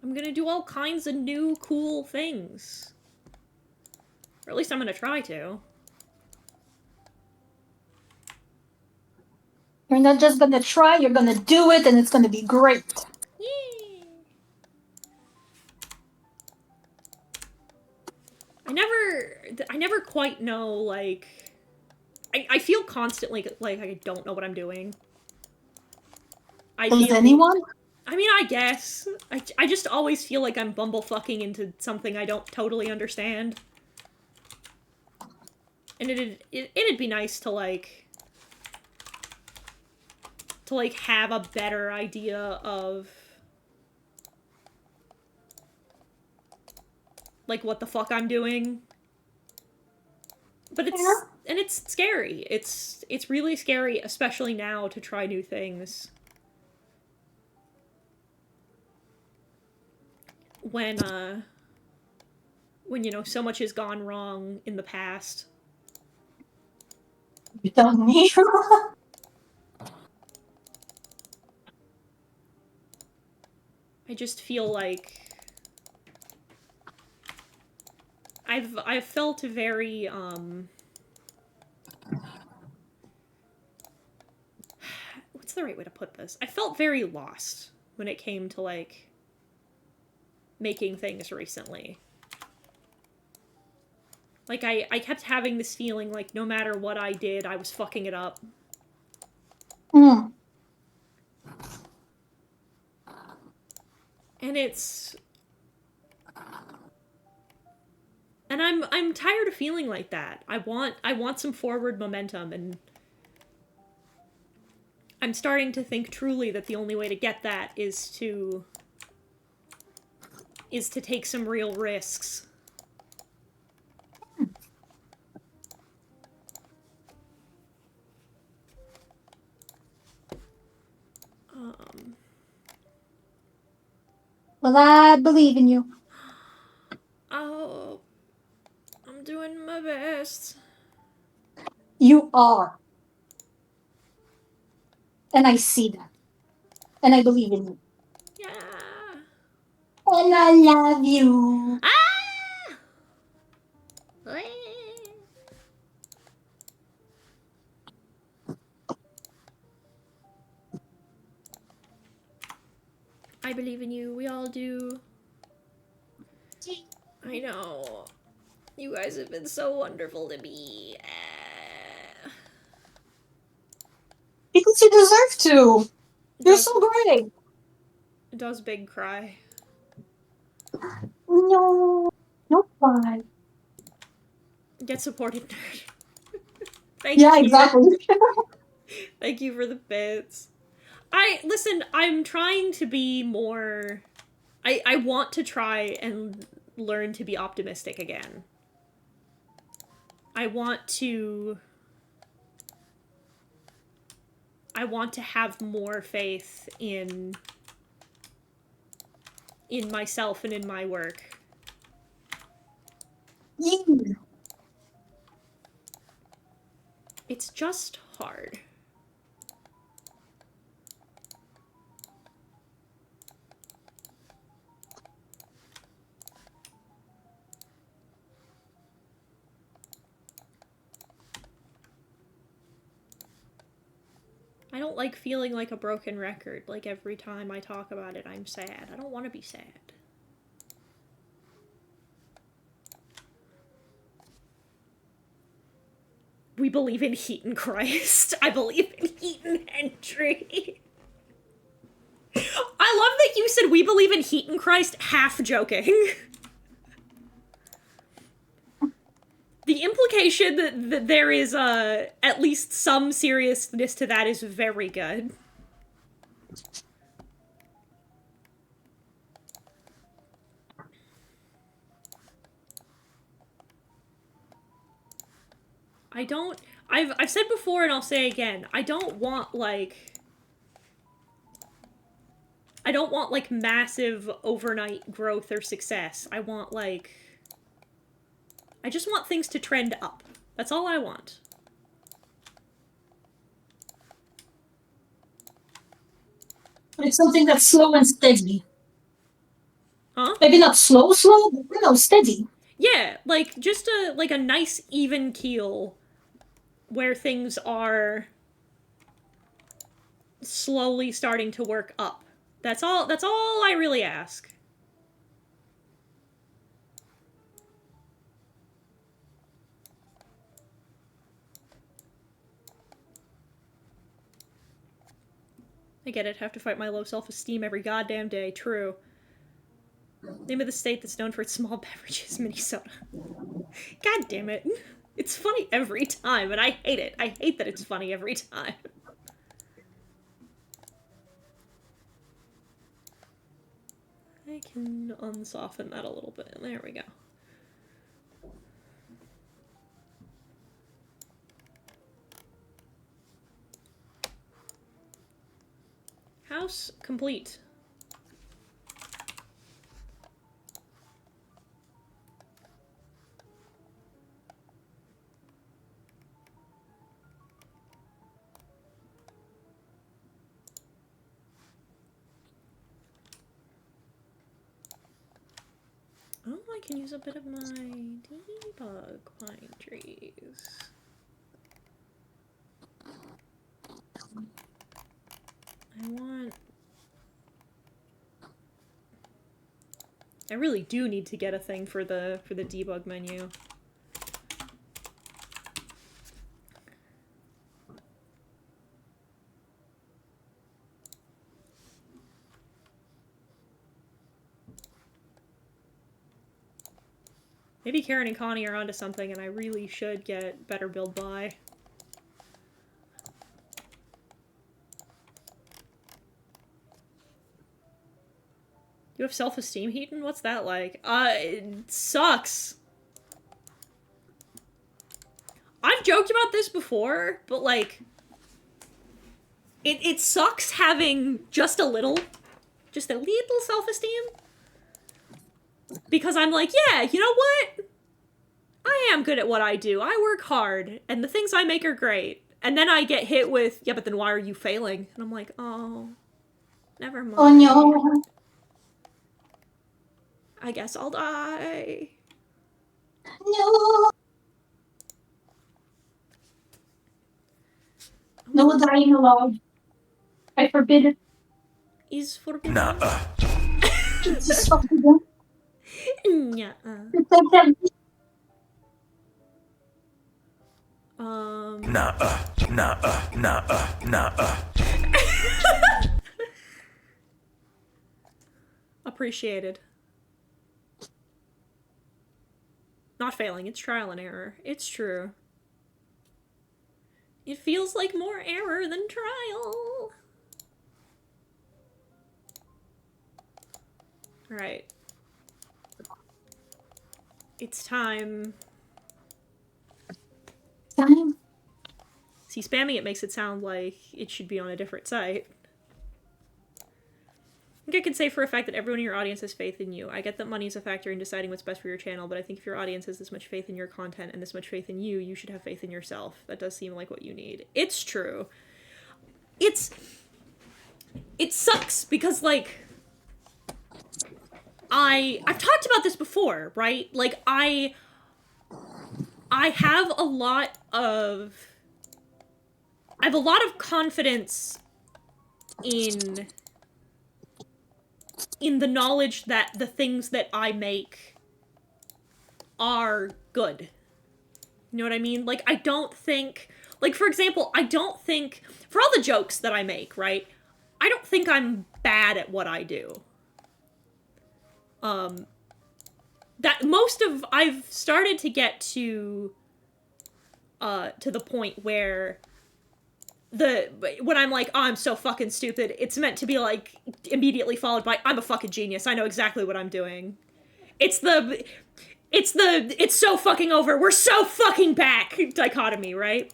I'm gonna do all kinds of new cool things. Or at least I'm gonna try to. You're not just gonna try, you're gonna do it, and it's gonna be great. Yay! I never quite know, like... I feel constantly like I don't know what I'm doing. Does anyone? I mean, I guess. I just always feel like I'm bumblefucking into something I don't totally understand. And it'd be nice to, like... to, like, have a better idea of, like, what the fuck I'm doing. But it's scary. It's really scary, especially now, to try new things. When, you know, so much has gone wrong in the past. You tell me. I just feel like I've felt very what's the right way to put this? I felt very lost when it came to, like, making things recently. Like, I kept having this feeling like no matter what I did, I was fucking it up. Mm. And I'm tired of feeling like that. I want some forward momentum, and I'm starting to think truly that the only way to get that is to take some real risks. Well, I believe in you. Oh, I'm doing my best. You are. And I see that. And I believe in you. Yeah. And I love you. Ah! I believe in you. We all do. I know. You guys have been so wonderful to me. Because you deserve to. You're Does, so great. does Big cry. No. No fun. Get supported, nerd. Thank Yeah, you. exactly. Thank you for the bits. Listen, I'm trying to be more... I want to try and learn to be optimistic again. I want to have more faith in myself and in my work. Yeah. It's just hard. I don't like feeling like a broken record. Like, every time I talk about it, I'm sad. I don't want to be sad. We believe in heat and Christ. I believe in heat and Hendry. I love that you said we believe in heat and Christ, half joking. The implication that there is at least some seriousness to that is very good. I've said before and I'll say again, I don't want massive overnight growth or success. I just want things to trend up. That's all I want. It's something that's slow and steady. Huh? Maybe not slow, but steady. Yeah, like, just a nice even keel where things are slowly starting to work up. That's all I really ask. I get it, have to fight my low self-esteem every goddamn day, true. Name of the state that's known for its small beverages, Minnesota. God damn it. It's funny every time, and I hate it. I hate that it's funny every time. I can unsoften that a little bit. There we go. House complete. Oh, I can use a bit of my debug pine trees. I really do need to get a thing for the debug menu. Maybe Karen and Connie are onto something and I really should get better build by. You have self-esteem, Heaton? What's that like? It sucks. I've joked about this before, but like, it sucks having just a little self-esteem. Because I'm like, yeah, you know what? I am good at what I do. I work hard, and the things I make are great. And then I get hit with, yeah, but then why are you failing? And I'm like, oh, never mind. Oh no. I guess I'll die. No. No dying alone. I forbid it. Is forbidden. Nuh-uh. Just forbidden. Nuh-uh. Nuh-uh. Nuh-uh. Nuh-uh. Nuh-uh. Appreciated. Not failing, it's trial and error. It's true. It feels like more error than trial. Alright. It's time. Time. See, spamming it makes it sound like it should be on a different site. I think I can say for a fact that everyone in your audience has faith in you. I get that money is a factor in deciding what's best for your channel, but I think if your audience has this much faith in your content and this much faith in you, you should have faith in yourself. That does seem like what you need. It's true. It sucks because, like, I've talked about this before, right? Like, I have a lot of confidence in the knowledge that the things that I make are good. You know what I mean? Like, I don't think, like, for example, I don't think, for all the jokes that I make, right? I don't think I'm bad at what I do. I've started to get to the point where when I'm like, oh, I'm so fucking stupid, it's meant to be like immediately followed by, I'm a fucking genius, I know exactly what I'm doing. It's so fucking over, we're so fucking back dichotomy, right?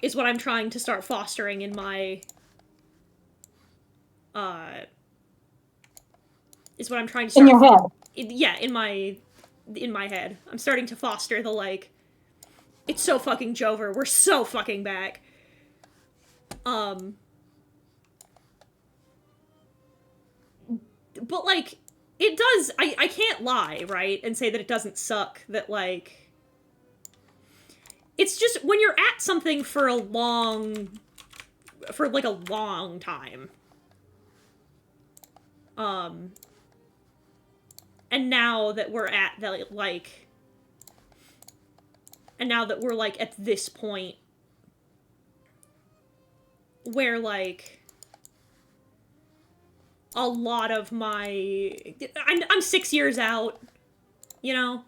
Is what I'm trying to start fostering in my in your head. In my head. I'm starting to foster the, like, it's so fucking Jover, we're so fucking back. But, like, it does, I can't lie, right? And say that it doesn't suck, that, like, it's just, when you're at something for a long time, and now that we're at the, like, and now that we're, like, at this point where, like, a lot of my... I'm 6 years out, you know?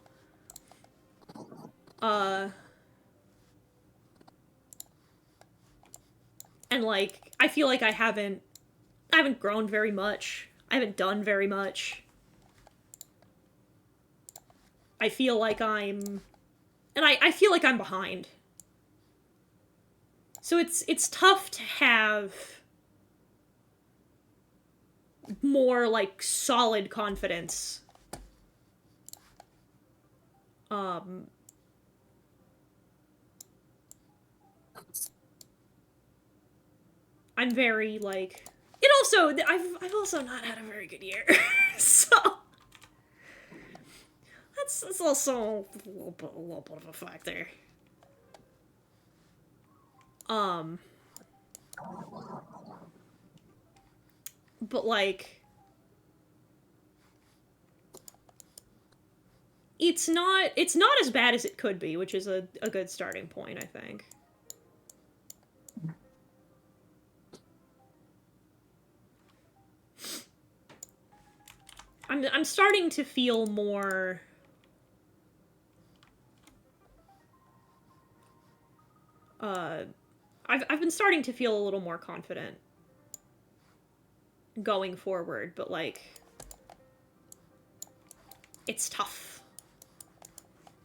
And, like, I feel like I haven't I haven't grown very much. I haven't done very much. I feel like I'm... And I feel like I'm behind. So it's tough to have more, like, solid confidence. I'm very, like... It also... I've also not had a very good year. So... That's also a little bit of a factor. But, like... It's not as bad as it could be, which is a good starting point, I think. I'm starting to feel more... I've been starting to feel a little more confident going forward, but, like, it's tough.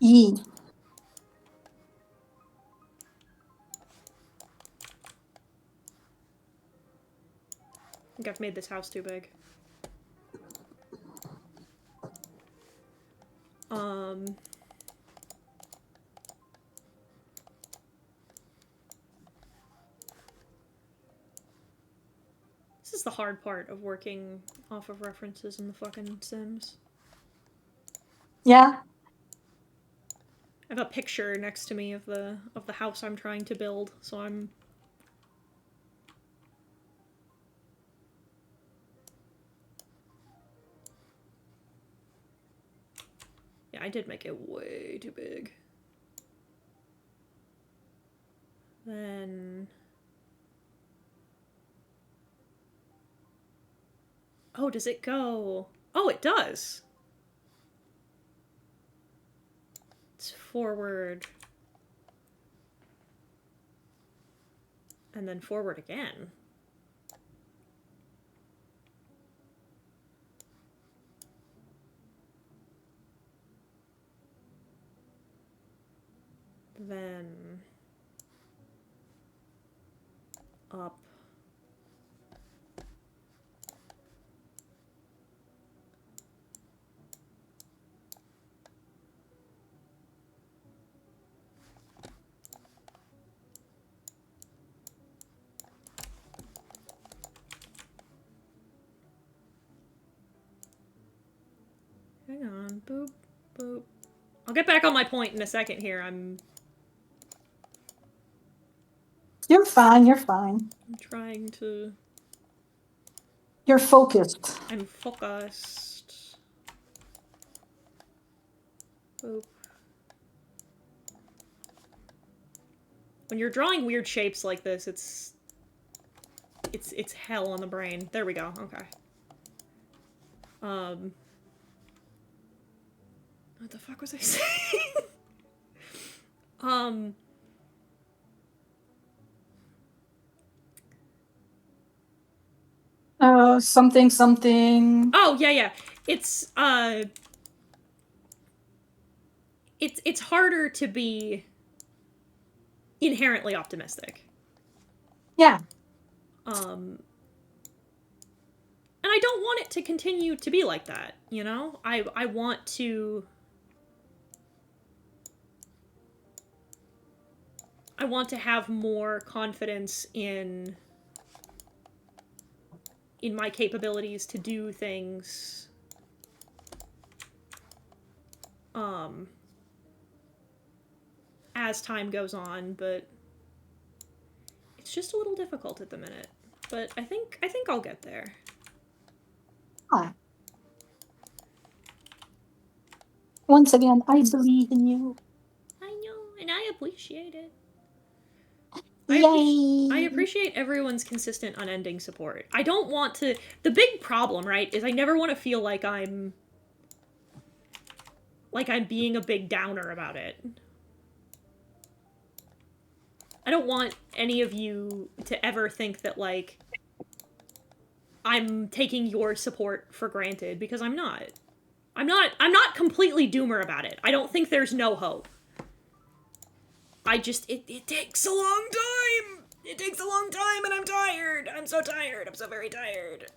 E. I think I've made this house too big. This is the hard part of working off of references in the fucking Sims. Yeah. I have a picture next to me of the house I'm trying to build, so I'm... Yeah, I did make it way too big. Then... Oh, does it go... Oh, it does! It's forward. And then forward again. Then... up. Hang on. Boop, boop. I'll get back on my point in a second here. You're fine, you're fine. I'm trying to... You're focused. I'm focused. Boop. When you're drawing weird shapes like this, it's hell on the brain. There we go. Okay. What the fuck was I saying? Something. Oh, yeah. It's harder to be inherently optimistic. Yeah. And I don't want it to continue to be like that, you know? I want to... I want to have more confidence in my capabilities to do things as time goes on, but it's just a little difficult at the minute. But I think I'll get there. Ah. Once again, I believe in you. I know, and I appreciate it. Yay! I appreciate everyone's consistent, unending support. I don't want to... The big problem, right, is I never want to feel like I'm being a big downer about it. I don't want any of you to ever think that, like, I'm taking your support for granted, because I'm not. I'm not completely doomer about it. I don't think there's no hope. I just, it takes a long time! It takes a long time and I'm tired! I'm so tired. I'm so very tired.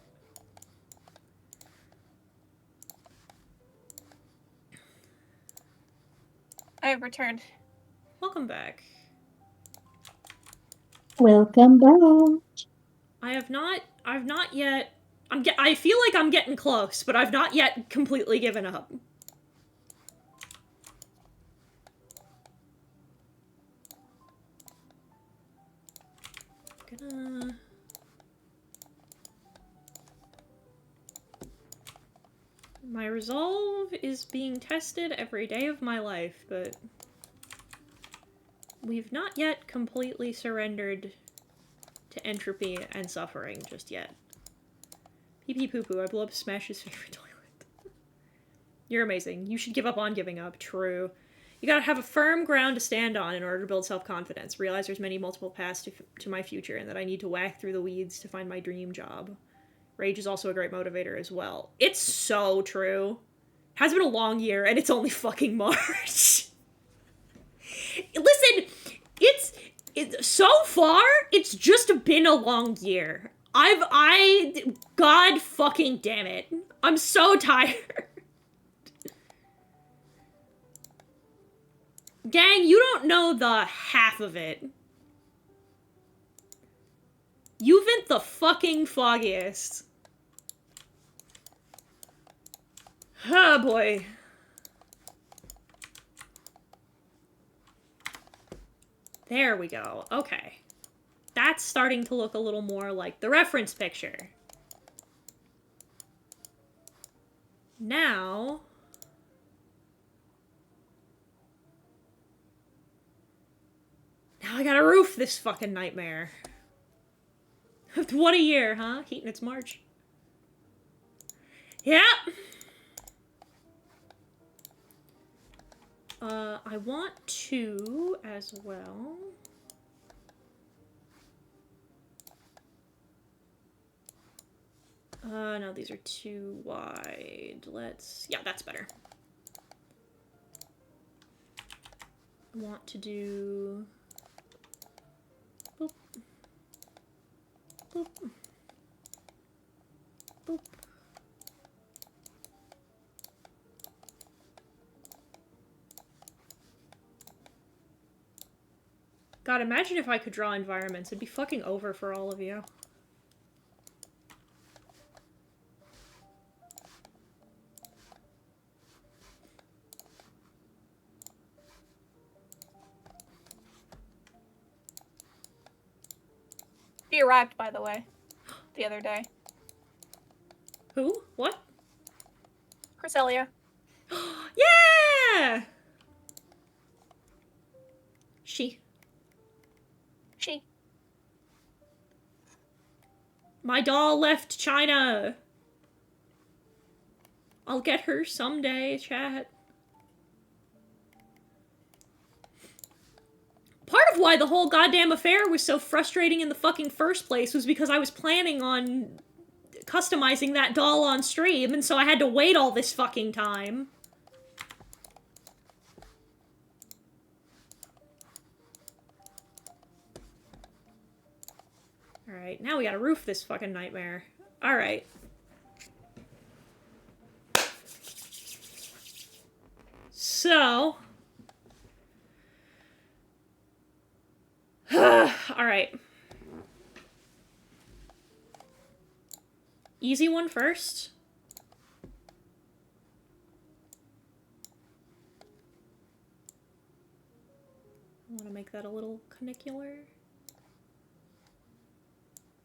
I have returned. Welcome back. Welcome back. I've not yet, I feel like I'm getting close, but I've not yet completely given up. My resolve is being tested every day of my life, but we've not yet completely surrendered to entropy and suffering just yet. Pee pee poo poo, I blew up Smash's favorite toilet. You're amazing. You should give up on giving up. True. You gotta have a firm ground to stand on in order to build self-confidence. Realize there's many multiple paths to my future, and that I need to whack through the weeds to find my dream job. Rage is also a great motivator as well. It's so true. Has been a long year, and it's only fucking March. Listen, it's so far, it's just been a long year. God fucking damn it. I'm so tired. Gang, you don't know the half of it. You've been the fucking foggiest. Oh boy. There we go. Okay. That's starting to look a little more like the reference picture. Now... Now I gotta roof this fucking nightmare. What a year, huh? Heat and it's March. Yep. I want to as well. No, these are too wide. Yeah, that's better. I want to do... Boop. Boop. Boop. God, imagine if I could draw environments. It'd be fucking over for all of you. She arrived, by the way, the other day. Who? What? Cresselia. Yeah! She. My doll left China. I'll get her someday, chat. Part of why the whole goddamn affair was so frustrating in the fucking first place was because I was planning on customizing that doll on stream, and so I had to wait all this fucking time. Alright, now we gotta roof this fucking nightmare. Alright. So... Alright. Easy one first. I want to make that a little canicular.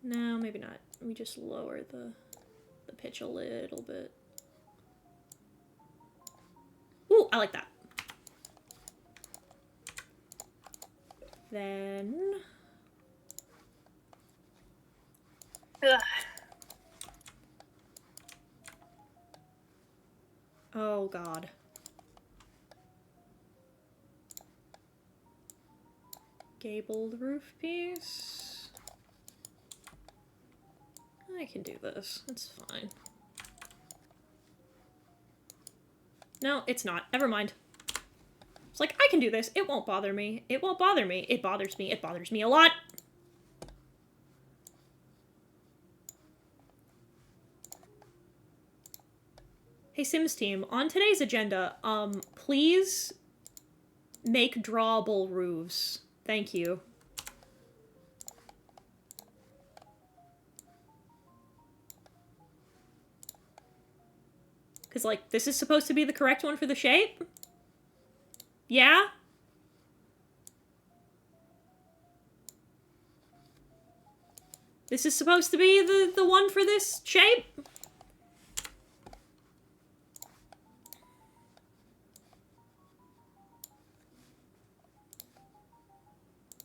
No, maybe not. We just lower the pitch a little bit. Ooh, I like that. Then... Ugh. Oh, God. Gabled roof piece. I can do this. It's fine. No, it's not. Never mind. It's like, I can do this. It won't bother me. It won't bother me. It bothers me. It bothers me a lot. Hey, Sims team, on today's agenda, please make drawable roofs. Thank you. Because, like, this is supposed to be the correct one for the shape? Yeah? This is supposed to be the one for this shape?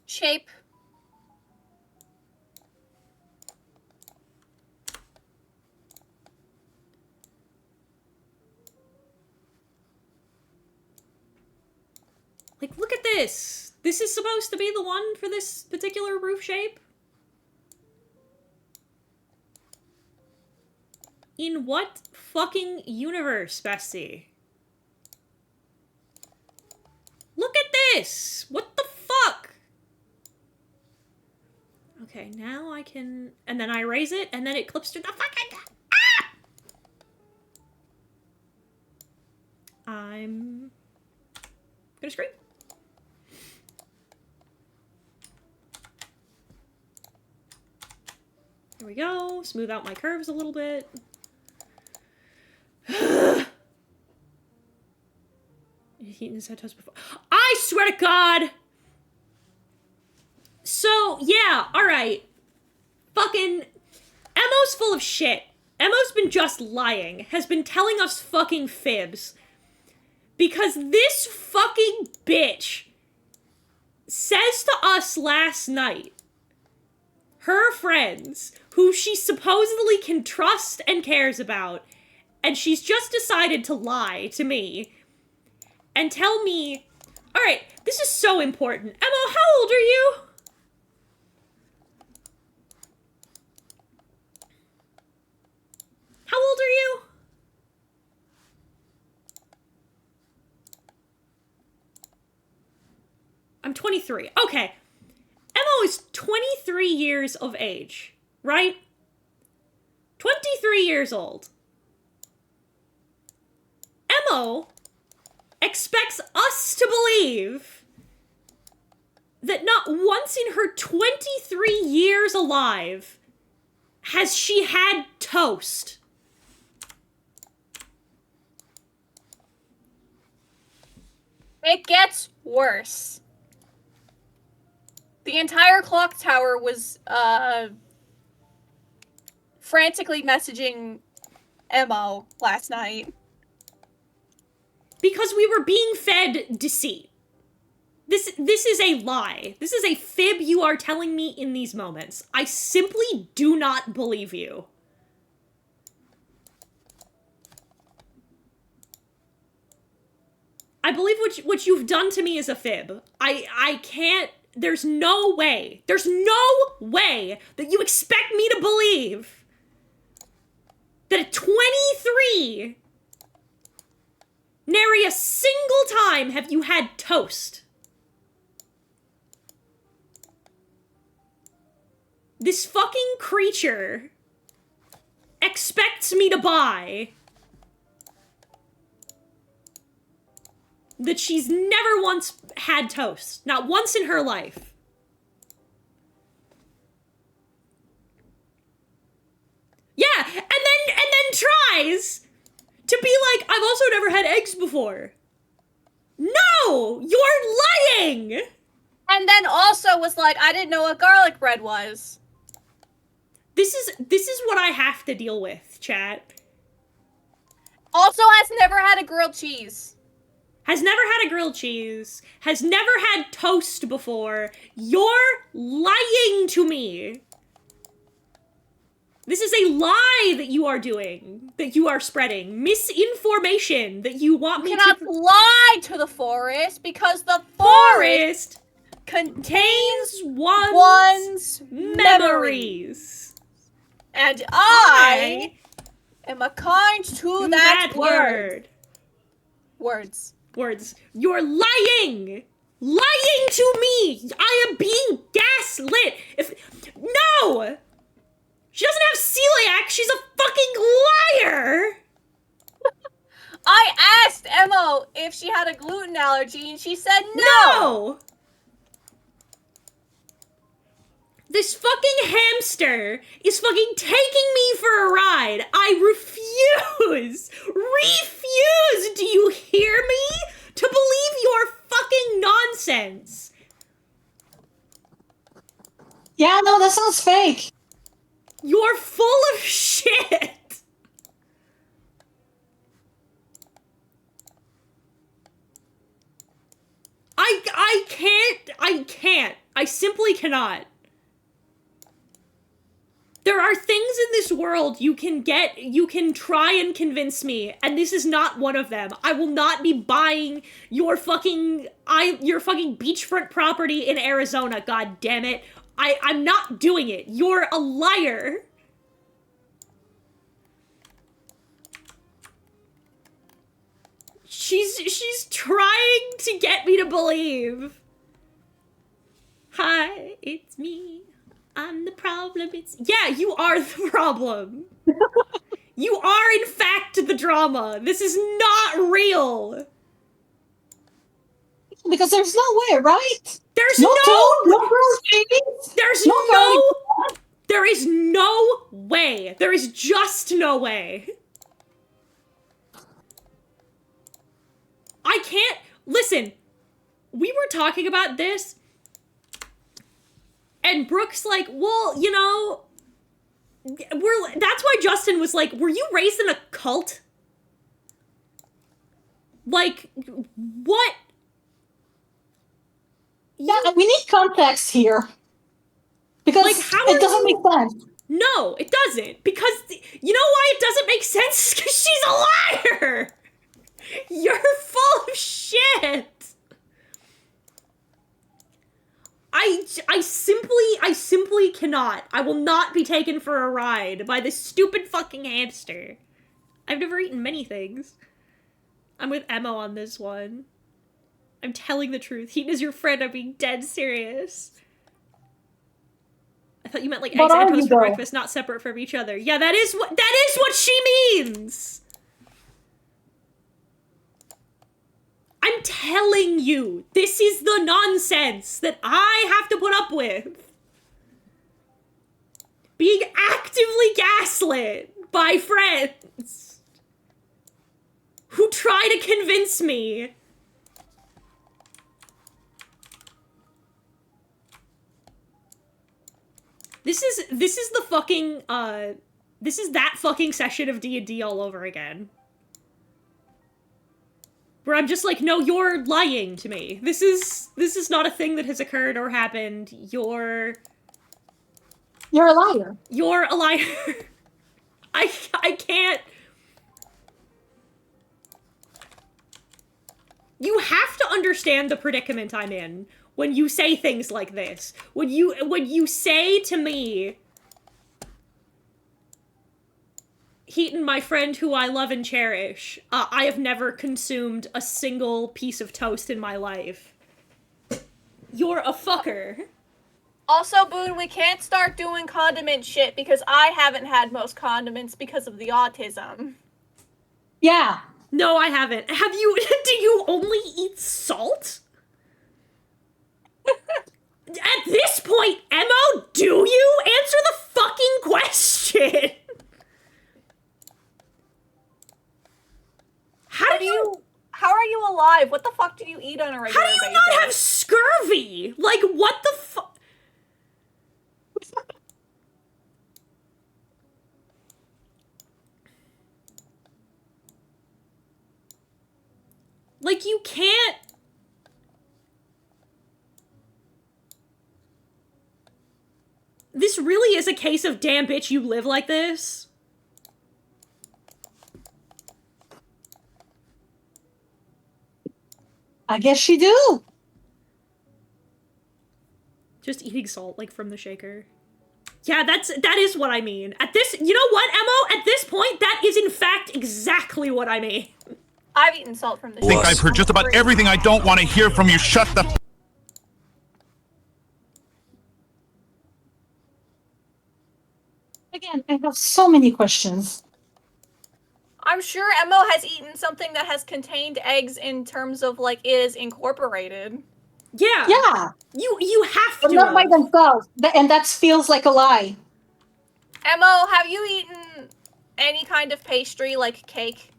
Shape. Like, look at this! This is supposed to be the one for this particular roof shape? In what fucking universe, bestie? Look at this! What the fuck? Okay, now I can... And then I raise it, and then it clips to the fucking... Ah! I'm... gonna scream. There we go. Smooth out my curves a little bit. He's eaten his head toast before. I swear to God! So, yeah, alright. Fucking... Emo's full of shit. Emo's been just lying. Has been telling us fucking fibs. Because this fucking bitch says to us last night, her friends, who she supposedly can trust and cares about, and she's just decided to lie to me and tell me, alright, this is so important. Emma, how old are you? How old are you? I'm 23. Okay. Emma is 23 years of age, right? 23 years old. Emma expects us to believe that not once in her 23 years alive has she had toast. It gets worse. The entire clock tower was frantically messaging Emo last night. Because we were being fed deceit. This is a lie. This is a fib you are telling me in these moments. I simply do not believe you. I believe what you've done to me is a fib. I can't... There's no way that you expect me to believe that at 23, nary a single time have you had toast. This fucking creature expects me to buy that she's never once had toast. Not once in her life. Yeah, and then tries to be like, I've also never had eggs before. No! You're lying! And then also was like, I didn't know what garlic bread was. This is what I have to deal with, chat. Also has never had a grilled cheese. Has never had a grilled cheese, has never had toast before. You're lying to me. This is a lie that you are doing, that you are spreading. Misinformation that you want me to... You cannot lie to the forest because the forest contains one's one's memories. And I am a kind to that word. Words. Words. You're lying! Lying to me! I am being gaslit! No! She doesn't have celiac, she's a fucking liar! I asked Emma if she had a gluten allergy, and she said no! No! This fucking hamster is fucking taking me for a ride. I refuse! Refuse! Do you hear me? To believe your fucking nonsense. Yeah, no, that sounds fake. You're full of shit. I can't. I simply cannot. There are things in this world you can try and convince me, and this is not one of them. I will not be buying your fucking beachfront property in Arizona, god damn it. I'm not doing it. You're a liar. She's trying to get me to believe. Hi, it's me. I'm the problem. Yeah, you are the problem. You are, in fact, the drama. This is not real. Because there's no way, right? There's no girls, babies. There's there is no way. There is just no way. I can't, listen, we were talking about this, and Brooke's like, well, you know, that's why Justin was like, were you raised in a cult? Like, what? Yeah, we need context here. Because like, how it doesn't make sense. No, it doesn't. Because, you know why it doesn't make sense? Because she's a liar! You're full of shit! I simply cannot. I will not be taken for a ride by this stupid fucking hamster. I've never eaten many things. I'm with Emma on this one. I'm telling the truth. Heat is your friend. I'm being dead serious. I thought you meant like eggs and toast for breakfast, not separate from each other. Yeah, that is what she means! I'm telling you, this is the nonsense that I have to put up with. Being actively gaslit by friends who try to convince me. This is the fucking, this is that fucking session of D&D all over again. Where I'm just like, no, you're lying to me. This is not a thing that has occurred or happened. You're a liar. You're a liar. I can't. You have to understand the predicament I'm in when you say things like this. When you say to me, Heaton, my friend who I love and cherish, I have never consumed a single piece of toast in my life. You're a fucker. Also, Boone, we can't start doing condiment shit because I haven't had most condiments because of the autism. Yeah. No, I haven't. Have you? Do you only eat salt? At this point, Emma, do you? Answer the fucking question! How are you alive? What the fuck do you eat on a regular basis? How do you not have scurvy? Like, what the fuck? Like, you can't... This really is a case of, damn bitch, you live like this? I guess she do. Just eating salt, like, from the shaker. Yeah, that is what I mean. At this, you know what, Emo? At this point, that is in fact exactly what I mean. I've eaten salt from the I think sea. I've heard just about everything I don't want to hear from you. Shut the... Again, I have so many questions. I'm sure Emo has eaten something that has contained eggs in terms of, like, it is incorporated. Yeah. Yeah. You have But to not by have. themselves. And that feels like a lie. Emo, have you eaten any kind of pastry, like cake?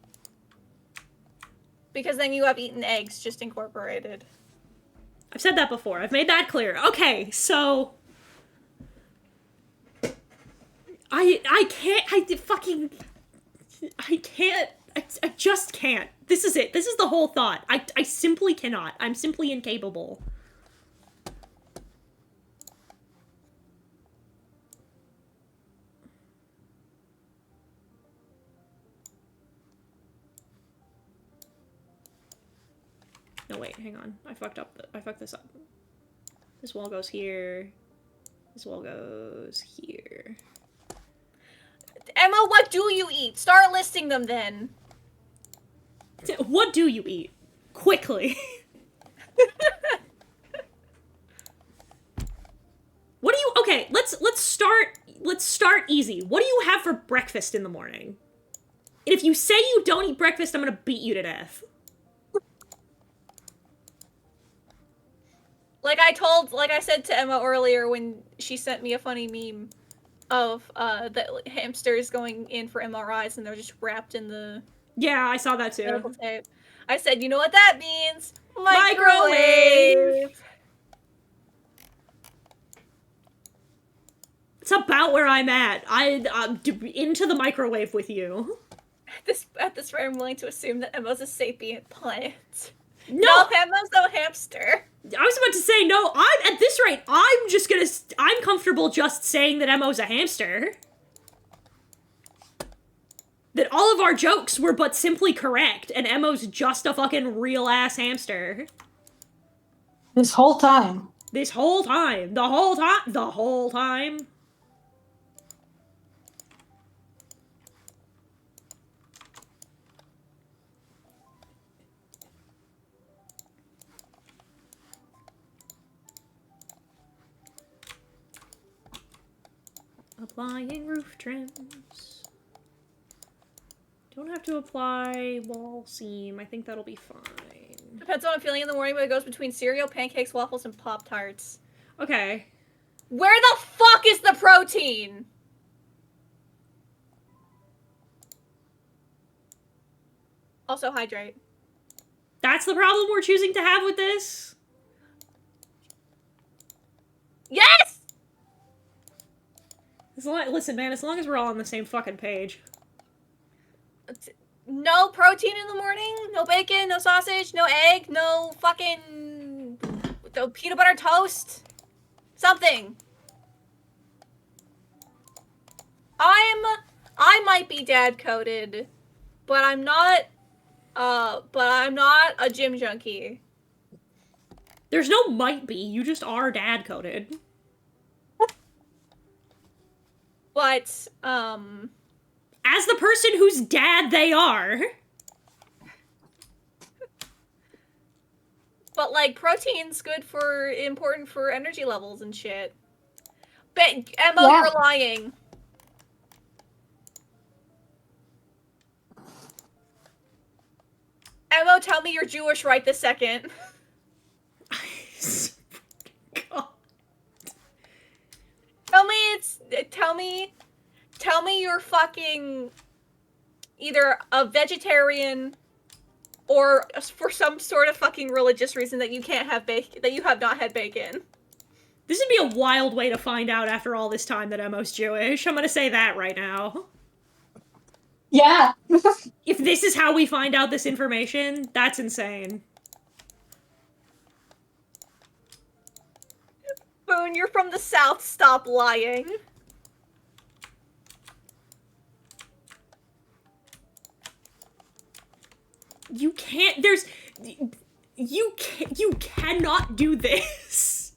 Because then you have eaten eggs, just incorporated. I've said that before. I've made that clear. Okay, so... I just can't. This is it. This is the whole thought. I simply cannot. I'm simply incapable. No, wait, hang on. I fucked this up. This wall goes here. This wall goes here. Emma, what do you eat? Start listing them then. What do you eat? Quickly. What do you... Okay, let's start easy. What do you have for breakfast in the morning? And if you say you don't eat breakfast, I'm gonna beat you to death. Like I said to Emma earlier when she sent me a funny meme of the hamsters going in for MRIs and they're just wrapped in the Yeah, I saw that too. medical tape. I said, you know what that means? Microwave! It's about where I'm at. I'm into the microwave with you. At this rate, I'm willing to assume that Emma's a sapient plant. No, Emma's no hamster. I was about to say, no, at this rate, I'm comfortable just saying that Emo's a hamster. That all of our jokes were but simply correct, and Emo's just a fucking real-ass hamster. This whole time. This whole time. The whole time. Applying roof trims. Don't have to apply wall seam. I think that'll be fine. Depends on how I'm feeling in the morning, but it goes between cereal, pancakes, waffles, and Pop-Tarts. Okay. Where the fuck is the protein? Also hydrate. That's the problem we're choosing to have with this? Yes! Listen, man, as long as we're all on the same fucking page. No protein in the morning? No bacon? No sausage? No egg? No fucking... no peanut butter toast? Something. I might be dad-coded, but I'm not a gym junkie. There's no might be, you just are dad-coded. But, as the person whose dad they are. But, like, protein's important for energy levels and shit. But, Emma, Yeah. you're lying. Emma, tell me you're Jewish right this second. God. Tell me you're fucking either a vegetarian or for some sort of fucking religious reason that you can't have bacon, that you have not had bacon. This would be a wild way to find out after all this time that Emo's Jewish. I'm gonna say that right now. Yeah. If this is how we find out this information, that's insane. Boone, you're from the South, stop lying. You can't, you cannot do this.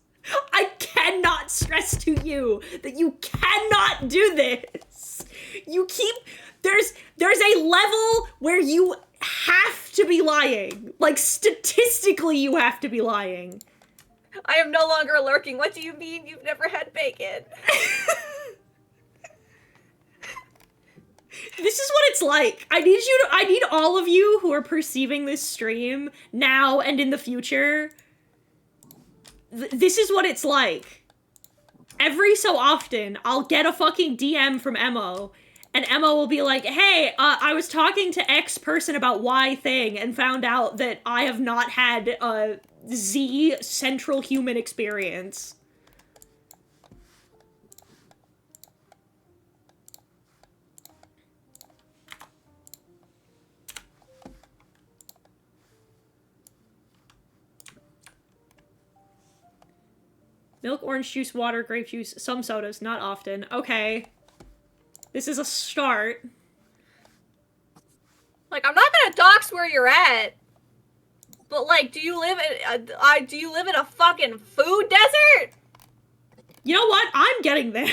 I cannot stress to you that you cannot do this. You keep there's a level where you have to be lying. Like, statistically, you have to be lying. I am no longer lurking. What do you mean you've never had bacon? This is what it's like. I need all of you who are perceiving this stream now and in the future. This is what it's like. Every so often, I'll get a fucking DM from Emo, and Emma will be like, hey, I was talking to X person about Y thing and found out that I have not had a Z central human experience. Milk, orange juice, water, grape juice, some sodas, not often. Okay. This is a start. Like, I'm not gonna dox where you're at. But like, do you live in a fucking food desert? You know what? I'm getting there.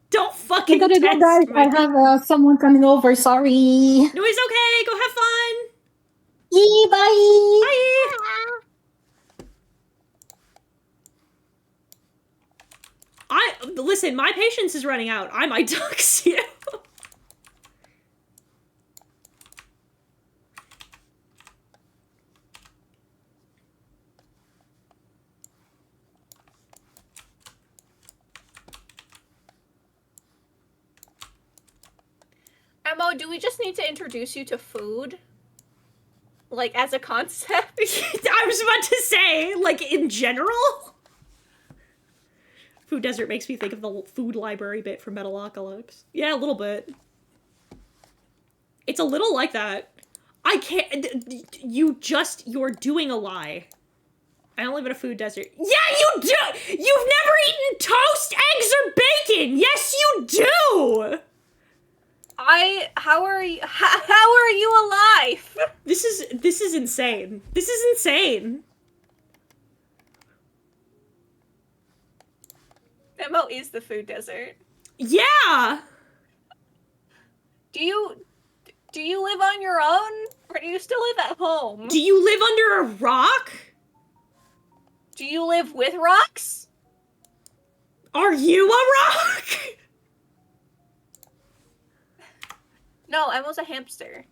Don't fucking I gotta go, test guys. me. I have someone coming over. Sorry. No, it's okay. Go have fun. Yee, bye. Bye. Listen, my patience is running out. I might dox you. Emo, do we just need to introduce you to food? Like, as a concept? I was about to say, like, in general? Food desert makes me think of the food library bit from Metalocalypse. Yeah, a little bit. It's a little like that. I can't- you're doing a lie. I don't live in a food desert. Yeah, you do! You've never eaten toast, eggs, or bacon! Yes, you do! How are you alive? This is insane. This is insane. Emo is the food desert. Yeah! Do you live on your own? Or do you still live at home? Do you live under a rock? Do you live with rocks? Are you a rock? No, Emo's a hamster.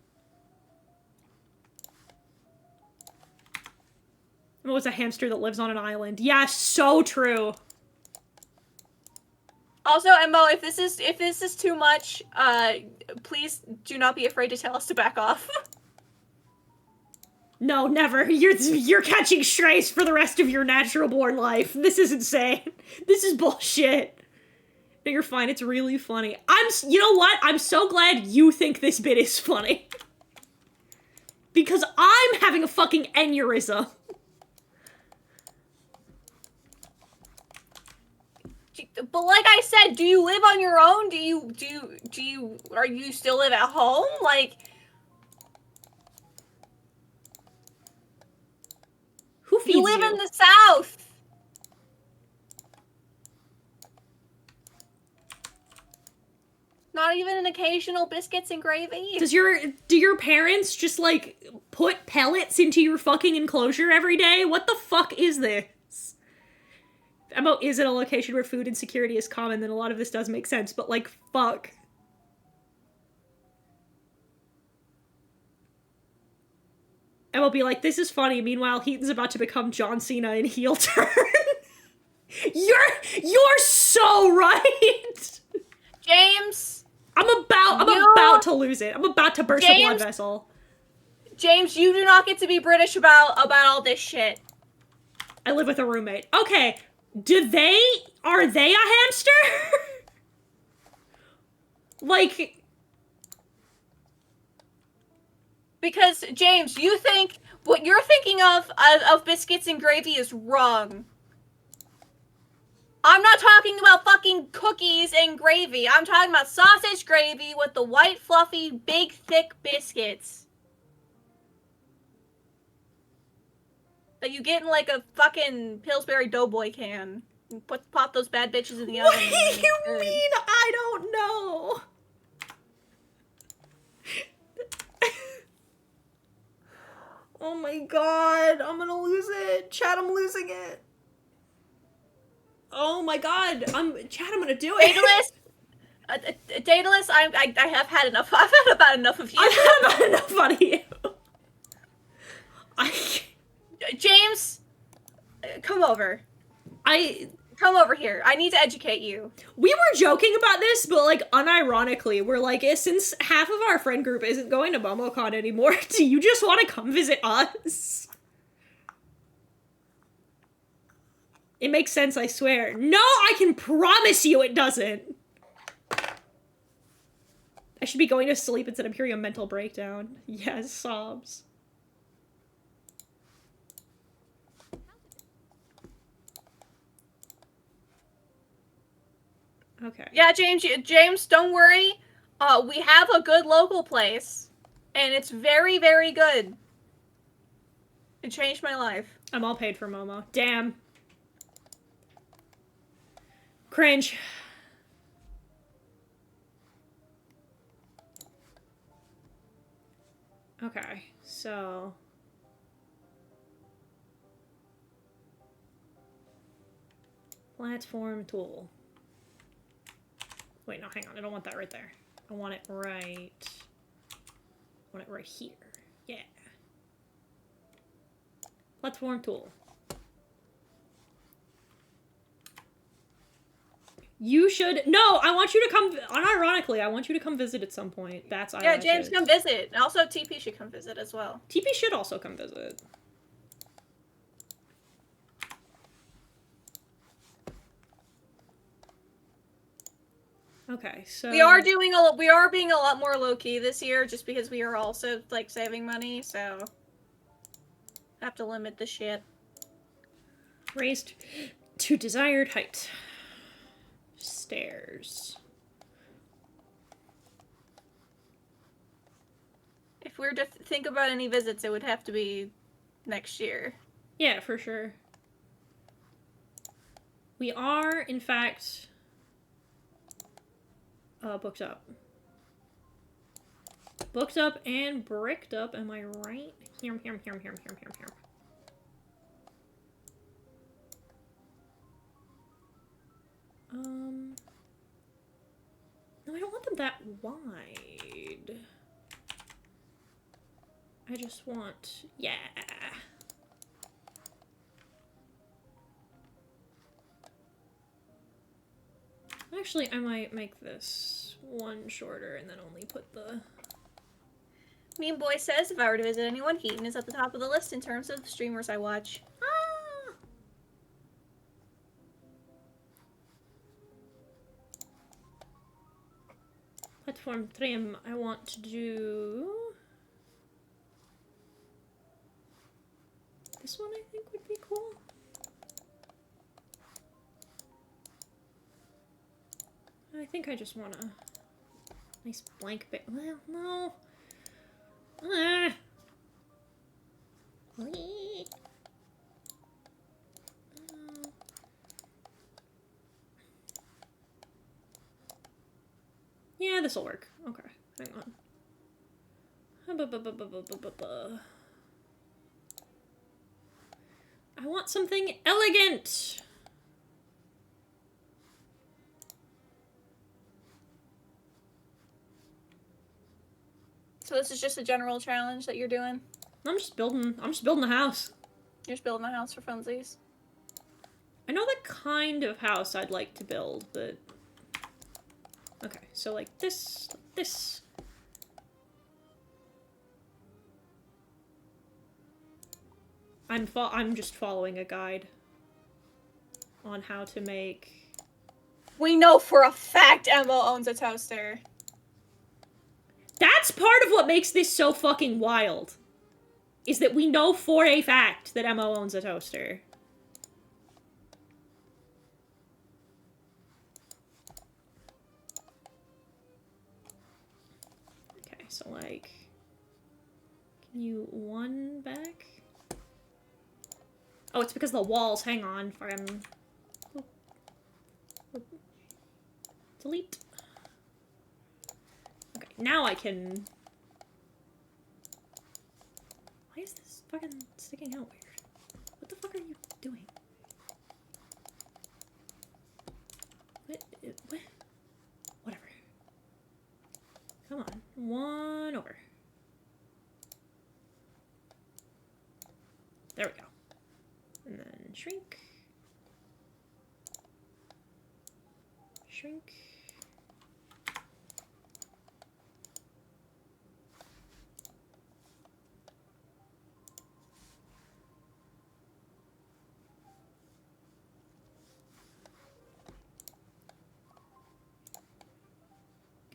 It was a hamster that lives on an island. Yeah, so true. Also, Emo, if this is too much, please do not be afraid to tell us to back off. No, never. You're catching strays for the rest of your natural born life. This is insane. This is bullshit. No, you're fine. It's really funny. You know what? I'm so glad you think this bit is funny. Because I'm having a fucking aneurysm. But like I said, do you live on your own? Are you still live at home? Like, who feeds you? You live in the South. Not even an occasional biscuits and gravy? Do your parents just, like, put pellets into your fucking enclosure every day? What the fuck is this? Emo is in a location where food insecurity is common, then a lot of this does make sense, but, like, fuck. Emo be like, this is funny, meanwhile Heaton's about to become John Cena in heel turn. You're so right! James! I'm about to lose it. I'm about to burst a blood vessel. James, you do not get to be British about all this shit. I live with a roommate. Okay, are they a hamster? Like... Because, James, you think what you're thinking of biscuits and gravy is wrong. I'm not talking about fucking cookies and gravy. I'm talking about sausage gravy with the white, fluffy, big, thick biscuits. That you get in like a fucking Pillsbury Doughboy can. Pop those bad bitches in the What oven. do you mean? I don't know. Oh my god, I'm gonna lose it. Chad, I'm losing it. Oh my god, Chad, I'm gonna do it. Daedalus, I have had enough. I've had about enough of you. I've had about enough out of you. James, come over. Come over here. I need to educate you. We were joking about this, but like unironically, we're like, since half of our friend group isn't going to MomoCon anymore, do you just want to come visit us? It makes sense, I swear. No, I can promise you it doesn't. I should be going to sleep instead of hearing a mental breakdown. Yes, sobs. Okay. Yeah, James, don't worry. We have a good local place, and it's very, very good. It changed my life. I'm all paid for Momo. Damn. Cringe. Okay, so... Platform tool. Wait, no, hang on. I don't want that right there. I want it right... I want it right here. Yeah. Platform tool. You should... No, I want you to come... Unironically, I want you to come visit at some point. That's Yeah, James, come visit. And also, TP should come visit as well. TP should also come visit. Okay, so... We are being a lot more low-key this year, just because we are also, like, saving money, so... Have to limit the shit. Raised to desired height. Stairs. If we were to think about any visits, it would have to be next year. Yeah, for sure. We are, in fact, booked up. Booked up and bricked up, am I right? Here. No, I don't want them that wide. I just want, yeah. Actually, I might make this one shorter and then only put the... Mean Boy says, if I were to visit anyone, Heaton is at the top of the list in terms of streamers I watch. Ah! Platform trim, I want to do... This one I think would be cool. I think I just want a nice blank bit. Well, no. Ah. Yeah, this'll work. Okay, hang on. I want something elegant! So this is just a general challenge that you're doing? I'm just building a house. You're just building a house for funsies? I know the kind of house I'd like to build, but... Okay, so like this, like this. I'm just following a guide on how to make... We know for a fact Emma owns a toaster. That's part of what makes this so fucking wild. Is that we know for a fact that Emma owns a toaster. Okay, so like... Can you one back? Oh, it's because the walls, hang on, from... Delete. Okay, now I can... Why is this fucking sticking out weird? What the fuck are you doing? What? What? Whatever. Come on. One over. There we go. And then shrink. Shrink.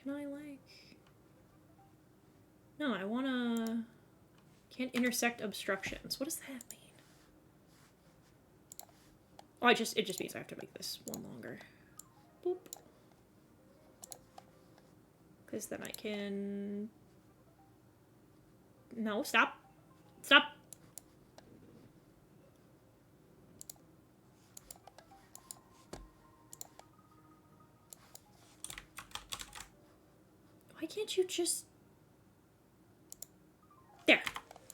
Can I, like... No, I wanna... Can't intersect obstructions. What does that mean? Oh, it just means I have to make this one longer. Boop. Because then I can... No, stop. Stop. Why can't you just... There.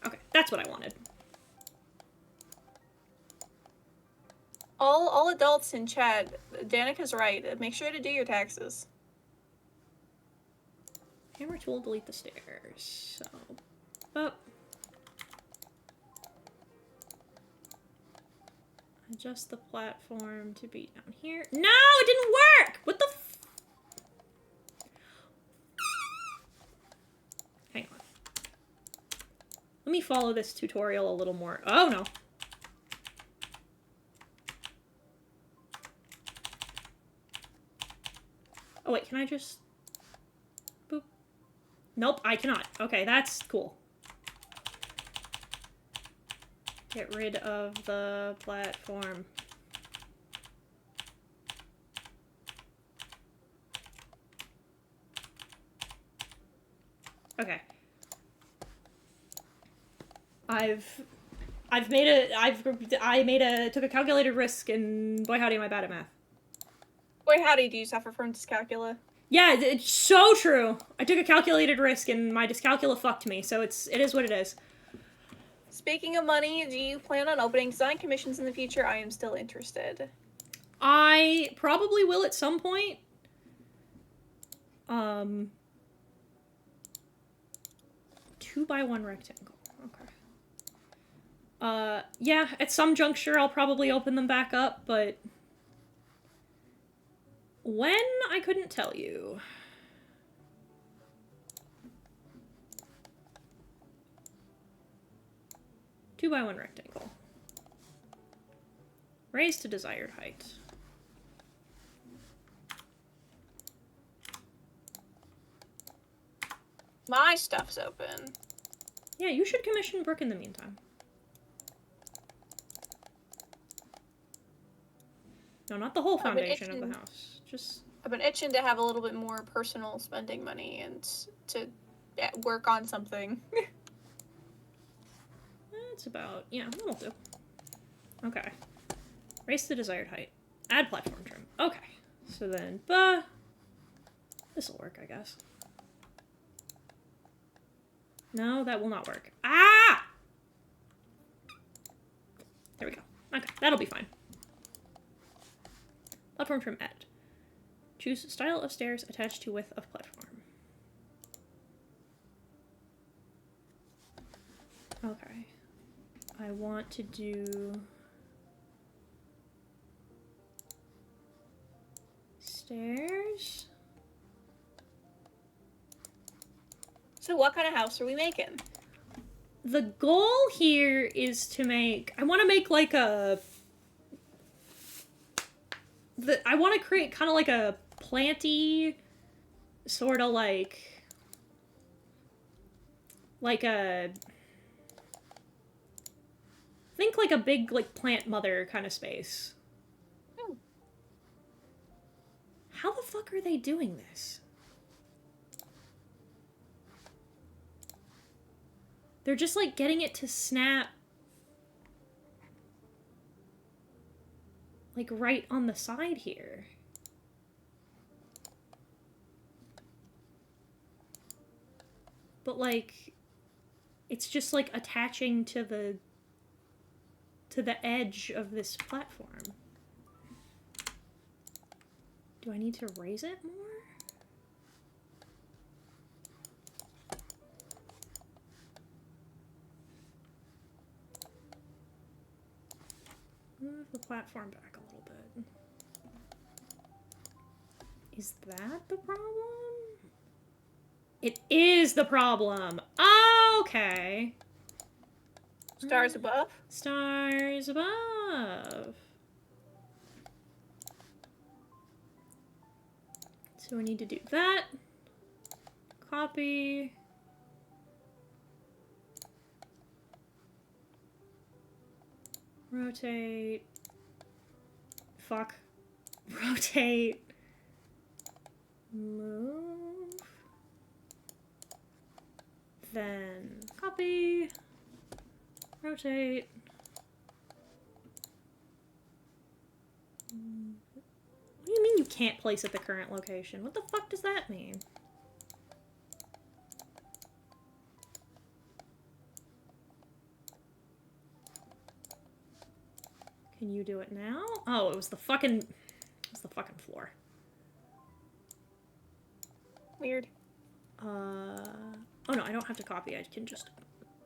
Okay, that's what I wanted. All adults in chat, Danica's right. Make sure to do your taxes. Hammer tool, delete the stairs. So, up. Adjust the platform to be down here. No, it didn't work! What the f... Hang on. Let me follow this tutorial a little more. Oh, no. Oh, wait, can I just... Boop. Nope, I cannot. Okay, that's cool. Get rid of the platform. Okay. took a calculated risk, and boy howdy am I bad at math. Boy howdy, do you suffer from dyscalculia? Yeah, it's so true. I took a calculated risk, and my dyscalculia fucked me, so it is what it is. Speaking of money, do you plan on opening design commissions in the future? I am still interested. I probably will at some point. 2x1 rectangle. Okay. Yeah, at some juncture I'll probably open them back up, but when, I couldn't tell you. Two by one rectangle. Raise to desired height. My stuff's open. Yeah, you should commission Brooke in the meantime. No, not the whole foundation of the house. Just... I've been itching to have a little bit more personal spending money and to work on something. That's about... yeah, that'll do. Okay. Raise the desired height. Add platform trim. Okay. So then, this'll work, I guess. No, that will not work. Ah! There we go. Okay, that'll be fine. Platform trim added. Choose style of stairs attached to width of platform. Okay. I want to do... stairs? So what kind of house are we making? The goal here is to make... I want to make like a... I want to create kind of like a planty, sort of like a... think like a big, like, plant mother kind of space. How the fuck are they doing this? They're just, like, getting it to snap, like, right on the side here. but like, it's just like attaching to the edge of this platform. Do I need to raise it more? Move the platform back a little bit. Is that the problem? It is the problem. Okay. Stars above? Stars above. So we need to do that. Copy. Rotate. Fuck. Rotate. Move. Then copy. Rotate. What do you mean you can't place at the current location? What the fuck does that mean? Can you do it now? Oh, it was the fucking floor. Weird. Oh no, I don't have to copy. I can just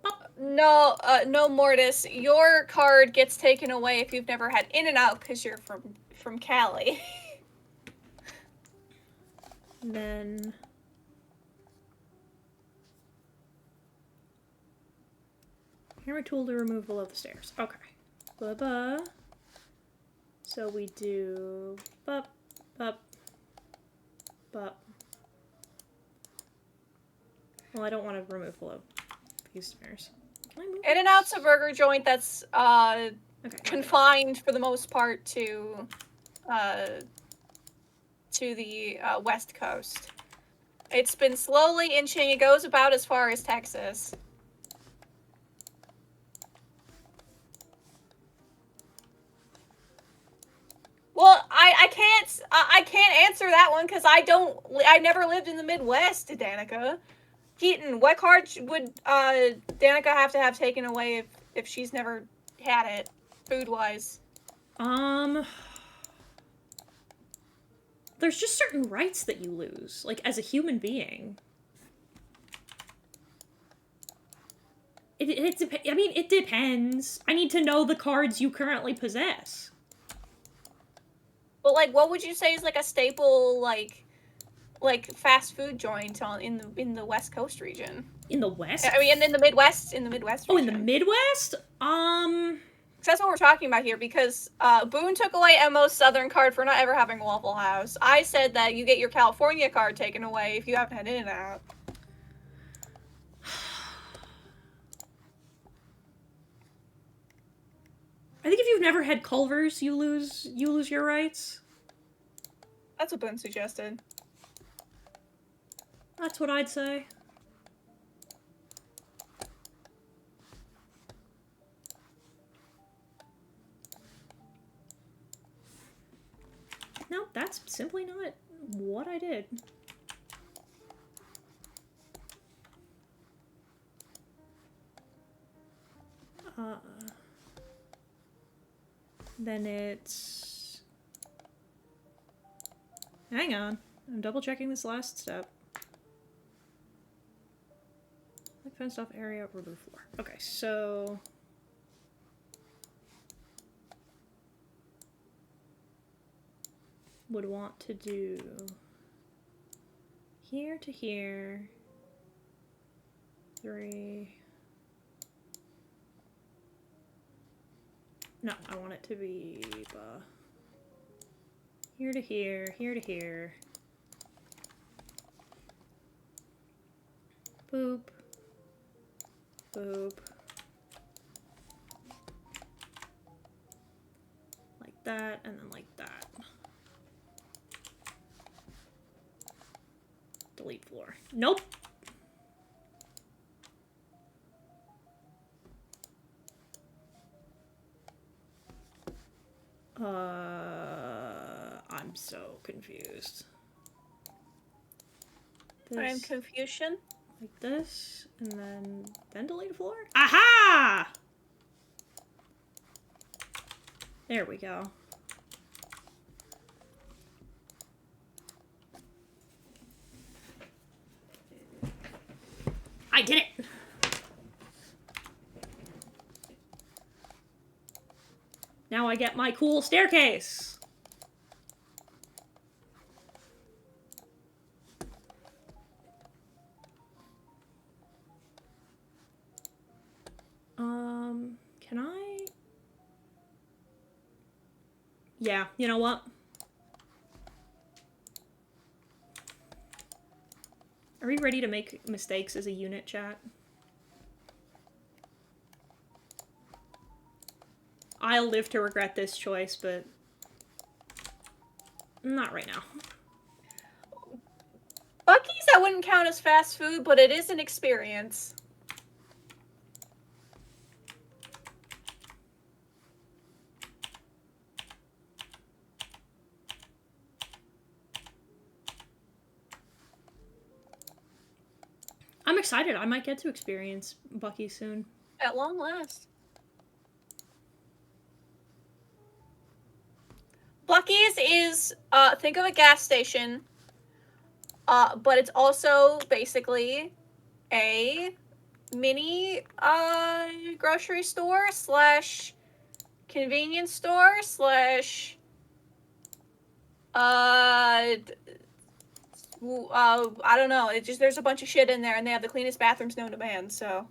pop. No, no, Mortis. Your card gets taken away if you've never had In and Out because you're from Cali. Then hammer tool to remove below the stairs. Okay. Ba-ba. So we do bup, bup, bup. Well, I don't want to remove below these stairs. Can I move? In and Out's a burger joint that's Okay. confined for the most part to the West Coast. It's been slowly inching. It goes about as far as Texas. Well, I can't answer that one because I never lived in the Midwest, Danica. Keaton, what card would Danica have to have taken away if she's never had it, food-wise? There's just certain rights that you lose, like, as a human being. I mean, it depends. I need to know the cards you currently possess. But, like, what would you say is, like, a staple, like fast food joint in the West Coast region? In the West? I mean, in the Midwest Oh, in the Midwest? That's what we're talking about here, because Boone took away Emo's Southern card for not ever having Waffle House. I said that you get your California card taken away if you haven't had In-N-Out. I think if you've never had Culver's, you lose your rights. That's what Boone suggested. That's what I'd say. No, that's simply not what I did. Then it's... Hang on. I'm double checking this last step. Like fenced off area, remove floor. Okay, so... would want to do here to here, 3. No, I want it to be here to here, here to here. Boop. Boop. Like that, and then like that. Delete floor. Nope. I'm so confused. I'm Confucian. Like this, and then delete floor? Aha! There we go. I did it! Now I get my cool staircase! Can I? Yeah, you know what? Are we ready to make mistakes as a unit, chat? I'll live to regret this choice, but not right now. Buc-ee's I wouldn't count as fast food, but it is an experience. I'm excited. I might get to experience Buc-ee soon. At long last. Buc-ee's is, think of a gas station, but it's also basically a mini, grocery store slash convenience store slash, I don't know. It just, there's a bunch of shit in there, and they have the cleanest bathrooms known to man, so.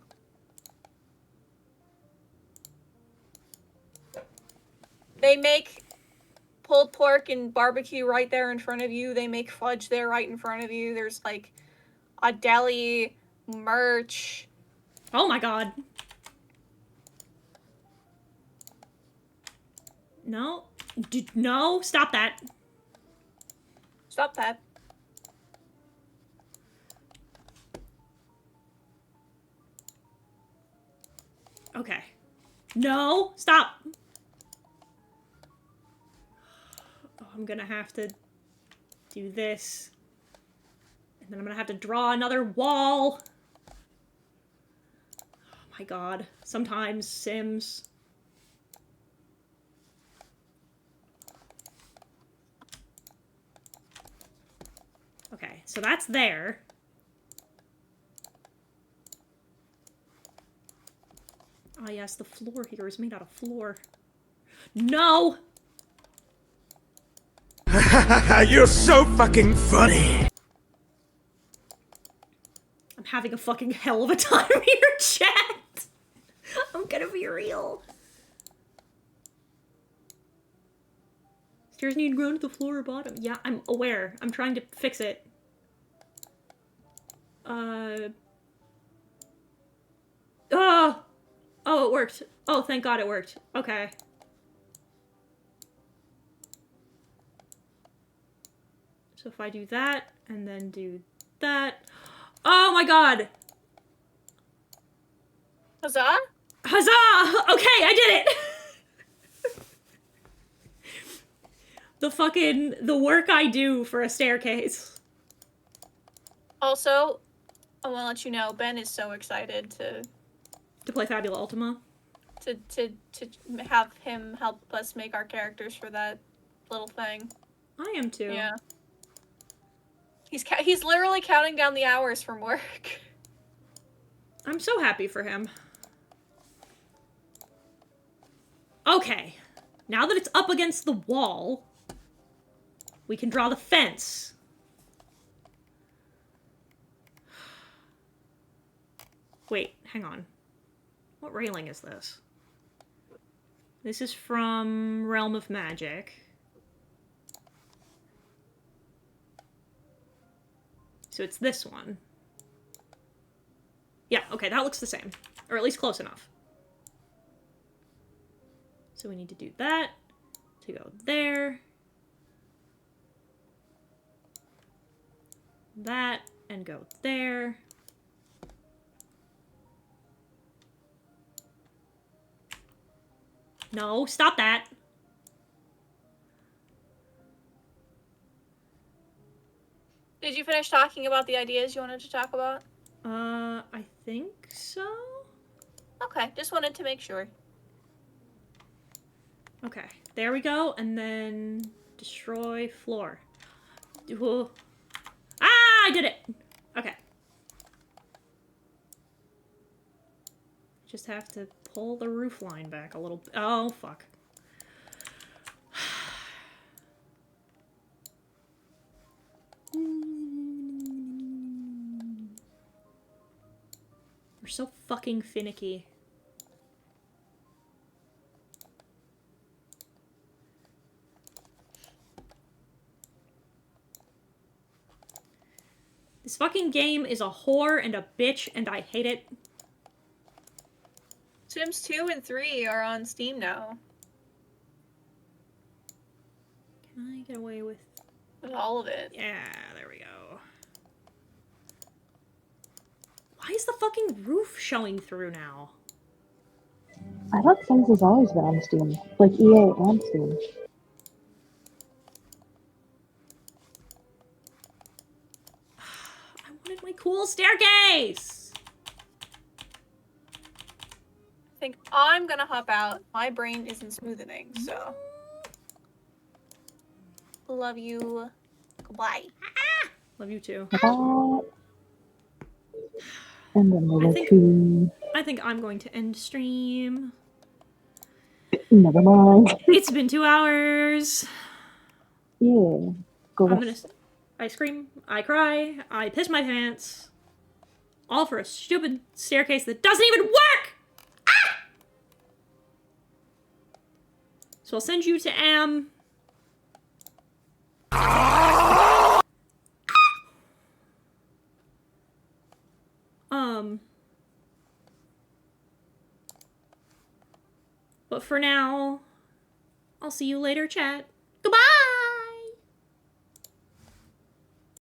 They make pulled pork and barbecue right there in front of you. They make fudge there right in front of you. There's, like, a deli, merch. Oh my god. No. No, stop that. Stop that. Okay. No, stop. Oh, I'm gonna have to do this. And then I'm gonna have to draw another wall. Oh my god. Sometimes Sims. Okay, so that's there. Ah, yes, the floor here is made out of floor. No! You're so fucking funny. I'm having a fucking hell of a time here, chat! I'm gonna be real. Stairs need grown to the floor or bottom. Yeah, I'm aware. I'm trying to fix it. Oh! Oh, it worked. Oh, thank God it worked. Okay. So if I do that, and then do that... Oh my god! Huzzah? Huzzah! Okay, I did it! The work I do for a staircase. Also, I want to let you know, Ben is so excited To play Fabula Ultima. to have him help us make our characters for that little thing. I am too. Yeah. He's literally counting down the hours from work. I'm so happy for him. Okay. Now that it's up against the wall, we can draw the fence. Wait, hang on. What railing is this? This is from Realm of Magic. So it's this one. Yeah, okay, that looks the same. Or at least close enough. So we need to do that to go there. That, and go there. No, stop that. Did you finish talking about the ideas you wanted to talk about? I think so? Okay, just wanted to make sure. Okay, there we go, and then destroy floor. Whoa. Ah, I did it! Okay. Just have to pull the roof line back a little. Oh, fuck. We're so fucking finicky. This fucking game is a whore and a bitch, and I hate it. Sims 2 and 3 are on Steam now. Can I get away with all of it? Yeah, there we go. Why is the fucking roof showing through now? I thought Sims has always been on Steam, like EA and Steam. I wanted my cool staircase! I think I'm gonna hop out. My brain isn't smoothing, so. Love you. Goodbye. Love you too. And then I think I'm going to end stream. Never mind. It's been 2 hours. Yeah. I scream, I cry, I piss my pants. All for a stupid staircase that doesn't even work! Ah! So I'll send you to Am. But for now, I'll see you later, chat.